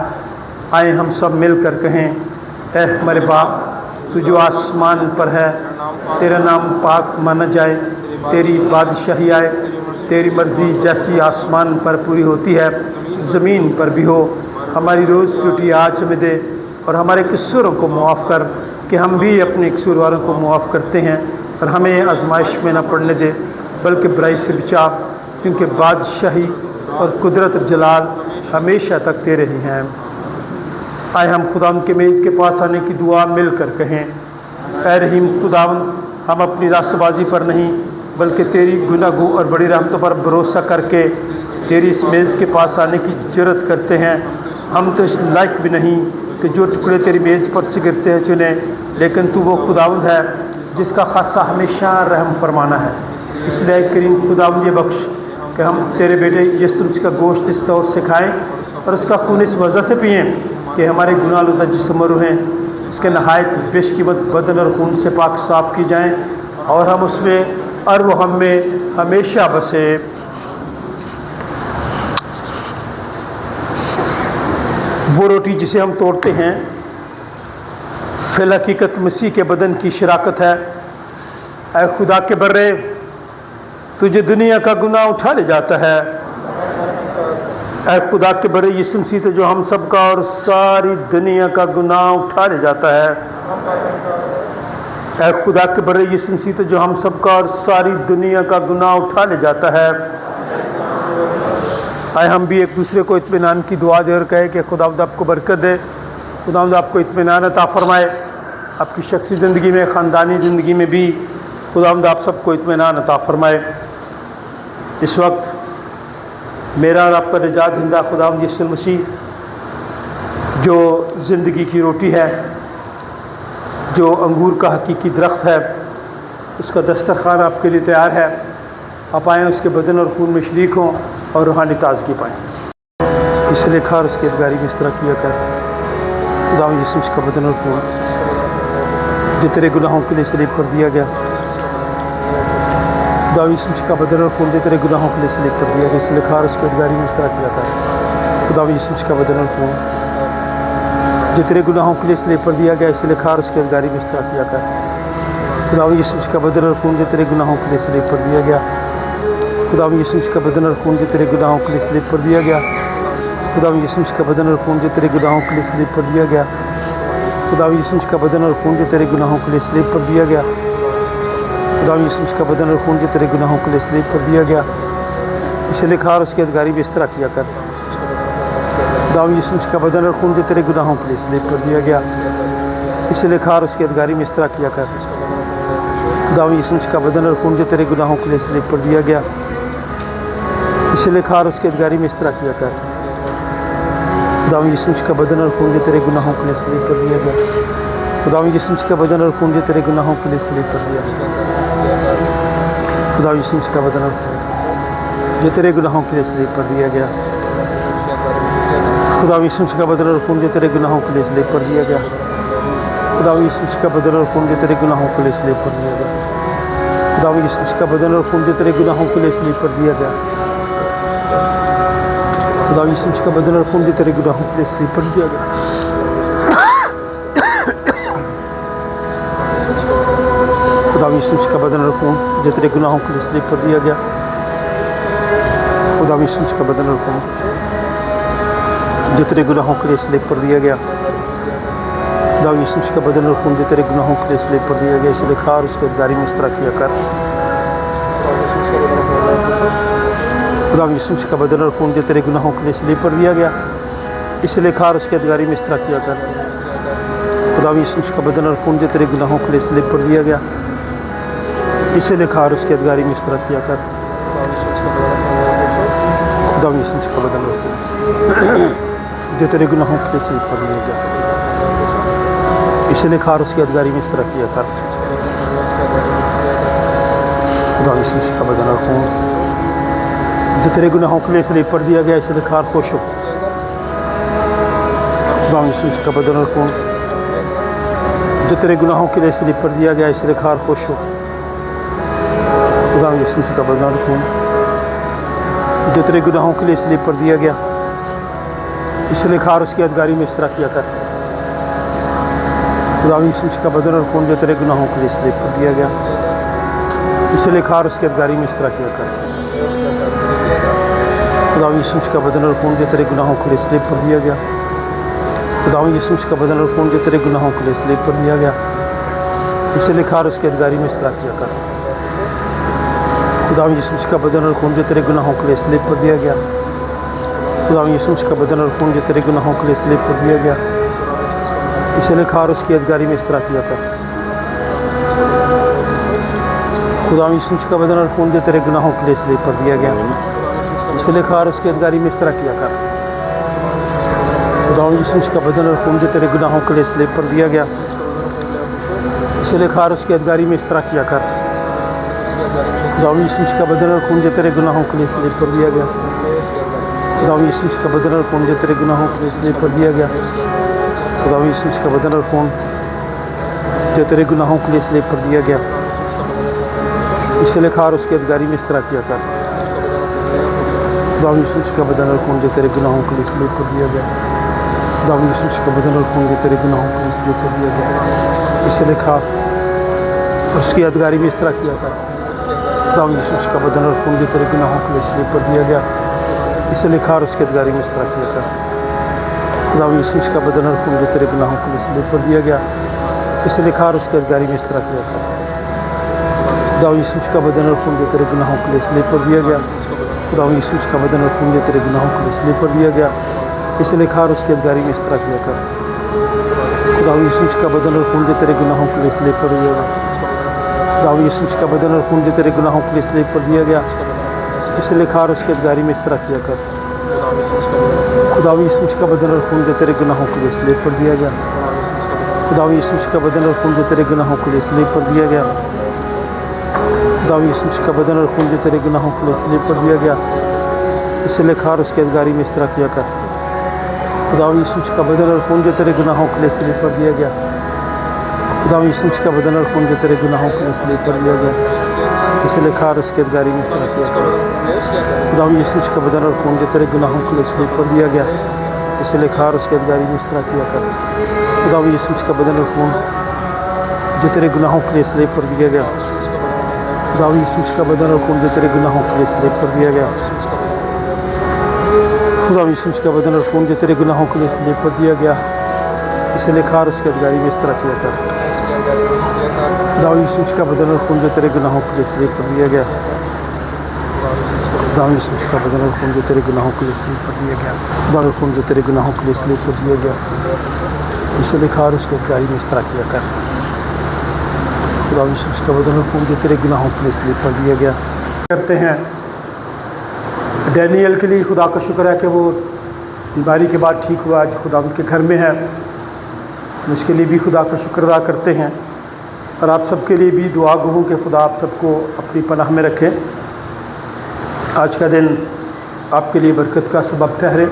आए हम सब मिलकर कहें, ऐ हमारे बाप तू जो आसमान पर है, तेरा नाम पाक माना जाए, तेरी बादशाही आए, तेरी मर्ज़ी जैसी आसमान पर पूरी होती है ज़मीन पर भी हो। हमारी रोज़ की रोटी आज हमें दे और हमारे कसूरों को मुआफ़ कर कि हम भी अपने कसूरवारों को मुआफ़ करते हैं, और हमें आजमाइश में न पड़ने दे बल्कि बुराई से बचा, क्योंकि बादशाही और कुदरत और जलाल हमेशा तक तेरे ही हैं। आए हम खुदावंद के मेज़ के पास आने की दुआ मिलकर कहें, ऐ रहीम खुदावंद, हम अपनी रास्तबाजी पर नहीं बल्कि तेरी गुनाहगो और बड़ी रहमतों पर भरोसा करके तेरी इस मेज़ के पास आने की जरूरत करते हैं। हम तो इस लायक भी नहीं कि जो टुकड़े तेरी मेज़ पर से गिरते हैं चुने, लेकिन तू वो खुदावंद है जिसका खासा हमेशा रहम फरमाना है। इसलिए करीम खुदावंद ये बख्श कि हम तेरे बेटे यीशु मसीह का गोश्त इस तौर से खाएँ और उसका खून इस वजह से पिएँ कि हमारे गुनाहगार जिस्म और रूहें उसके नहायत बेशकीमत बदन और खून से पाक साफ़ की जाएँ और हम उसमें और वो हम में हमेशा बसे। वो रोटी जिसे हम तोड़ते हैं फिल हकीकत मसीह के बदन की शराकत है। ऐ खुदा के बर्रे, तुझे दुनिया का गुनाह उठा ले जाता है। ऐ खुदा के बर्रे यीशु मसीह तो जो हम सब का और सारी दुनिया का गुनाह उठा ले जाता है। ऐ खुदा के बर्रे यीशु मसीह तो जो हम सब का और सारी दुनिया का गुनाह उठा ले जाता है। आए हम भी एक दूसरे को इत्मीनान की दुआ दे और कहे कि खुदावंद आपको बरकत दे, खुदावंद आपको इत्मीनान अता फरमाए, आपकी शख्सी ज़िंदगी में, ख़ानदानी ज़िंदगी में भी खुदावंद आप सबको इत्मीनान अता फरमाए। इस वक्त मेरा और आपका निजात हिंदा खुदावंद यीशु मसीह जो ज़िंदगी की रोटी है, जो अंगूर का हकीकी दरख्त है, उसका दस्तरखान आपके लिए तैयार है। आप आएँ, उसके बदन और खून में शरीक हों और रूहानी ताजगी पाएँ। इसलिए खार उसकी अदगारी में इस तरह किया कर। खुदावंद यीशु मसीह का बदन और खून जो तेरे गुनाहों के लिए सलीब पर दिया गया, खुदावंद यीशु मसीह का बदन और खून जो तेरे गुनाहों के लिए सलीब पर दिया गया, इसलिए खार उसकी अदगारी में इस तरह किया कर। खुदावंद यीशु मसीह का बदन और खून जो तेरे गुनाहों के लिए सलीब पर दिया गया, इसलिए खार उसकी अदगारी में इस तरह किया कर। खुदावंद यीशु मसीह का बदन और खून जो तेरे गुनाहों के लिए सलीब पर दिया गया, खुदावंद यीशु मसीह का बदन और खून जो तेरे गुनाहों के लिए सलीब पर दिया गया, खुदावंद यीशु मसीह का बदन और खून जो तेरे गुनाहों के लिए सलीब पर दिया गया, खुदावंद यीशु मसीह का बदन और खून जो तेरे गुनाहों के लिए सलीब पर दिया गया, खुदावंद यीशु मसीह का बदन और खून जो तेरे गुनाहों के लिए सलीब पर दिया गया, इसलिए खार उसकी अदगारी भी इस तरह किया कर। खुदावंद यीशु मसीह का बदन और खून जो तेरे गुनाहों के लिए सलीब पर दिया गया, इसलिए खार उसकी अदगारी में इस तरह किया कर। खुदावंद यीशु मसीह का बदन और खून जो तेरे गुनाहों के लिए सलीब पर दिया गया, इसलिए खार उसकी अदगारी में इस तरह किया कर। खुदावंद यीशु मसीह का बदन और खून जो तेरे गुनाहों के लिए सलीब पर दिया गया, खुदावंद यीशु मसीह का बदन और खून जो तेरे गुनाहों के लिए सलीब पर दिया गया, खुदावंद यीशु मसीह का बदन और खून जो तेरे गुनाहों के लिए सलीब पर दिया गया, खुदावंद यीशु मसीह का बदन और खून जो तेरे गुनाहों के लिए सलीब पर दिया गया, खुदावंद यीशु मसीह का बदन और खून जो तेरे गुनाहों के लिए सलीब पर दिया गया, खुदावंद यीशु मसीह का बदन और खून जो तेरे गुनाहों के लिए सलीब पर दिया गया, खुदावंद यीशु मसीह का बदन और खून जो तेरे गुनाहों के लिए सलीब पर दिया गया, खुदावंद यीशु मसीह का बदन और खून जो तेरे गुनाहों के लिए सलीब पर दिया गया, खुदावंद यीशु मसीह का बदन और खून जो तेरे गुनाहों के लिए सलीब पर दिया गया, खुदावंद यीशु मसीह का बदन और खून जो तेरे गुनाहों के लिए सलीब पर दिया गया, इसलिए खार उसके अदगारी में इस तरह किया कर। खुदावंद यीशु मसीह का बदन और खून जो तेरे गुनाहों के लिए सलीब पर दिया गया, इसलिए खार उसके अदगारी में इस तरह किया कर। खुदावंद यीशु मसीह का बदन और खून जो तेरे गुनाहों के लिए सलीब पर दिया गया, इसलिए खार उसके अदगारी में इस तरह किया कर। खुदावंद यीशु मसीह का बदन और खून जो तेरे गुनाहों के लिए सलीब पर दिया गया, इसलिए खार उसकी अदगारी में इस तरह किया कर। खुदावंद यीशु मसीह का बदन और खून जो तेरे गुनाहों के लिए सलीब पर दिया गया, इसलिए खार खुश हो। खुदावंद यीशु मसीह का बदन और खून जो तेरे गुनाहों के लिए सलीब पर दिया गया, इसलिए खार खुश हो। खुदावंद यीशु मसीह का बदन और खून जो तेरे गुनाहों के लिए सलीब पर दिया गया, इसलिए खार उसकी अदगारी में इस तरह किया कर। खुदावंद यीशु मसीह का बदन और खून जो तेरे गुनाहों के लिए सलीब पर दिया गया, इसलिए खार उसकी अदगारी में इस तरह किया कर। खुदावंद यीशु मसीह का बदन और खून जो तेरे गुनाहों के लिए सलीब पर दिया गया, खुदावंद यीशु मसीह का बदन और खून जो तेरे गुनाहों के लिए सलीब पर दिया गया, इसलिए खार उसकी अदगारी में इस तरह किया कर। खुदावंद यीशु मसीह का बदन और खून जो तेरे गुनाहों के लिए सलीब पर दिया गया, खुदावंद यीशु मसीह का बदन और खून जो तेरे गुनाहों के लिए सलीब पर दिया गया, इसलिए खार उसकी अदगारी में इस तरह किया कर। खुदावंद यीशु मसीह का बदन और खून जो तेरे गुनाहों के लिए सलीब पर दिया गया, इसलिए खार उसकी अदगारी में इस तरह किया कर। खुदावंद यीशु मसीह का बदन और खून जो तेरे गुनाहों के लिए सलीब पर दिया गया, इसलिए खार उसकी अदगारी में इस तरह किया कर। खुदावंद यीशु मसीह का बदन और खून जो तेरे गुनाहों के लिए सलीब पर दिया गया, खुदावंद यीशु मसीह का बदन और खून जो तेरे गुनाहों के लिए सलीब पर दिया गया, खुदावंद यीशु मसीह का बदन और खून जो तेरे गुनाहों के लिए सलीब पर दिया गया, इसलिए खार उसकी अदगारी में इस तरह किया कर। खुदावंद यीशु मसीह का बदन और खून जो तेरे गुनाहों के लिए सलीब पर दिया गया, खुदावंद यीशु मसीह का बदन और खून जो तेरे गुनाहों के लिए सलीब पर दिया गया, इसलिए खार उसकी अदगारी में इस तरह किया कर। खुदावंद यीशु मसीह का बदन और खून जो तेरे गुनाहों के लिए सलीब पर दिया गया, इसलिए खार उसकी अदगारी में इस तरह किया कर। खुदावंद यीशु मसीह का बदन और खून जो तेरे गुनाहों के लिए सलीब पर दिया गया, इसलिए खार उसकी अदगारी में इस तरह किया कर। खुदावंद यीशु मसीह का बदन और खून जो तेरे गुनाहों के लिए सलीब पर दिया गया, खुदावंद यीशु मसीह का बदन और खून जो तेरे गुनाहों के लिए सलीब पर दिया गया, इसलिए खार उसकी अदगारी में इस तरह किया कर। खुदावंद यीशु मसीह का बदन और खून जो तेरे गुनाहों के लिए सलीब पर दिया गया, खुदावंद यीशु मसीह का बदन और खून जो तेरे गुनाहों के लिए स्लेब पर दिया गया, इसे लिखा और उसके अधगारी में इस तरह किया कर। खुदावंद यीशु मसीह का बदन और खून जो तेरे गुनाहों के लिए स्लेब पर दिया गया, खुदावंद यीशु मसीह का बदन और खून जो तेरे गुनाहों के लिए स्लेब पर दिया गया, खुदावंद यीशु मसीह का बदन और खून जो तेरे गुनाहों के लिए स्लेब पर दिया गया, इसे लिखा और उसके अधगारी में इस तरह किया कर। खुदावंद यीशु मसीह का बदन और खून जो तेरे गुनाहों के लिए स्लेब पर दिया गया, खुदावंद यीशु मसीह का बदन और खून जो तेरे गुनाहों के लिए स्लेब पर दिया गया, इसे लिखा और उसके अधगारी में इस तरह किया कर। खुदावंद यीशु मसीह का बदन और खून जो तेरे गुनाहों के लिए स्लेब पर दिया गया, इसे लिखा और उसके अधगारी में इस तरह किया कर। खुदावंद यीशु मसीह का बदन और खून जो तेरे गुनाहों के लिए स्लेब पर दिया गया, खुदावंद यीशु मसीह का बदन और खून जो तेरे गुनाहों के लिए स्लेब पर दिया गया, खुदावंद यीशु मसीह का बदन और खून जो तेरे गुनाहों के लिए स्लेब पर दिया गया, इसे लिखा और उसके अधगारी में इस तरह किया कर। खुदावंद यीशु मसीह का बदन और खून जो तेरे गुनाहों के लिए स्लेब पर दिया गया, खुदावंद यीशु मसीह का बदन और खून जो तेरे गुनाहों के लिए स्लेब पर दिया गया, खुदावंद खून जो तेरे गुनाहों के लिए स्लेब पर दिया गया, इसे लिखा और उसके अधगारी में इस तरह किया कर। खुदावंद यीशु मसीह का बदन और खून जो तेरे गुनाहों के लिए स्लेब पर दिया गया करते हैं। डैनियल के लिए खुदा का शुक्र है कि वो बीमारी के बाद ठीक हुआ, आज खुदा उनके घर में है। इसके लिए भी खुदा का शुक्र अदा करते हैं और आप सबके लिए भी दुआ गो हूँ कि खुदा आप सबको अपनी पनाह में रखें। आज का दिन आपके लिए बरकत का सबब ठहरे।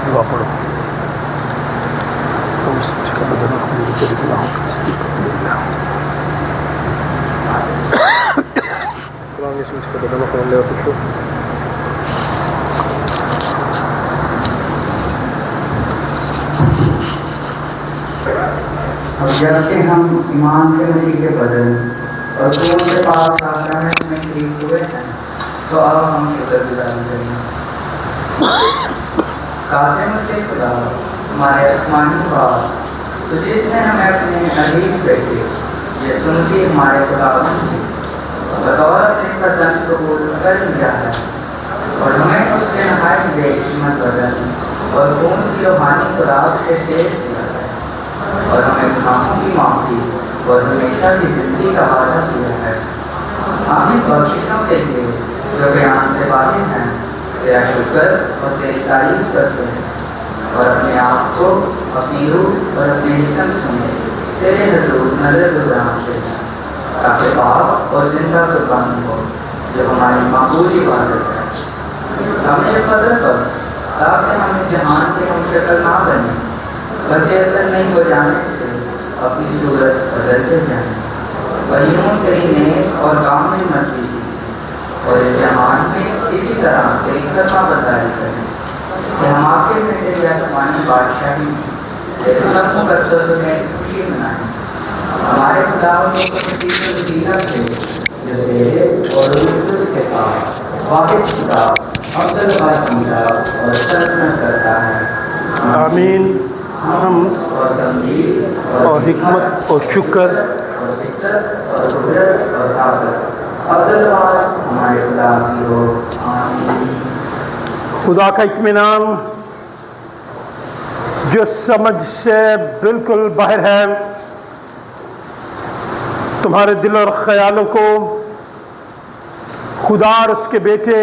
दुआ पढ़ो। का बदन और खून तेरे गुनाहों के लिए स्लेब पर दिया गया, खुदावंद यीशु मसीह का बदन और खून ले खुश हो। अब जब से हम ईमान से मसीह के बदन और खून के पास साक्रामेंट में ठीक हुए हैं, तो अब हम शुक्रगुजारी करें। काज़िम के खुदा हमारे आसमानी बाप, तो जिसने हमें अपने अजीब बेटे यीशु मसीह हमारे खुदावंद के बतौर अपने बदन कबूल कर लिया है और हमें उसके नहायत बेशकीमत बदन और खून की रूहानी खुराक से सेव किया है और हमें गुनाहों की माफ़ी और हमेशा की जिंदगी का वादा किया है। हम इन बख्शिशों के लिए जो बयान से वाकिफ हैं तेरा शुक्र और तेरी तारीफ करते हैं और अपने आप को, अपनी रूह और अपने जिस्म में तेरे हजूर नजर गुजारते हैं ताकि पाक और जिंदा कुर्बानी हो जो हमारी मकबूल इबादत है। हमें फजल कर ताकि हम जहान के मुशक्किल ना बने बल्कि अगर नहीं हो जाने से अपनी सूरत बदलते जाएँ और यूँ तेरी नेक और कामिल मर्जी और इस जहान में इसी तरह तेरी फरमा बरदारी करें कि हम आखिर में तेरी आसमानी बादशाही खत्म करते हुए खुशी मनाएं। हमारे खुदावंद के वसीला से जो तेरे और रसूल के साथ वाहिद खुदा अब्दुल बाजीदा और सल्तनत करता है। आमीन। हम और गंभीर और हिकमत और शुक्र और इज्जत और कुदरत और ताकत अब्दुल वास हमारे खुदा की हो। आमीन। खुदा का इत्मीनान जो समझ से बिल्कुल बाहर है, तुम्हारे दिल और ख्यालों को खुदा और उसके बेटे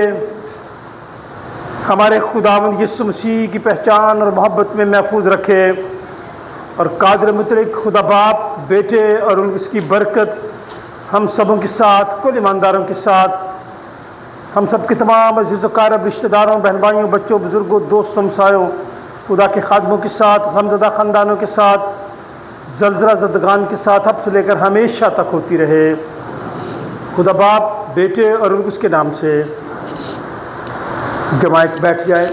हमारे खुदावंद यीशु मसीह की पहचान और मोहब्बत में महफूज रखे और कादिर मुतलक खुदा बाप, बेटे और उसकी बरकत हम सबों के साथ, कुल ईमानदारों के साथ, हम सब के तमाम अज़ीज़ क़रीब रिश्तेदारों, बहन भाइयों, बच्चों, बुज़ुर्गों, दोस्तों, हमसायों, खुदा के खादमों के साथ, गमज़दा ख़ानदानों के साथ, ज़लज़ला ज़दगान के साथ अब से लेकर हमेशा तक होती रहे। खुदा बाप, बेटे और उसके नाम से जमात बैठ जाए।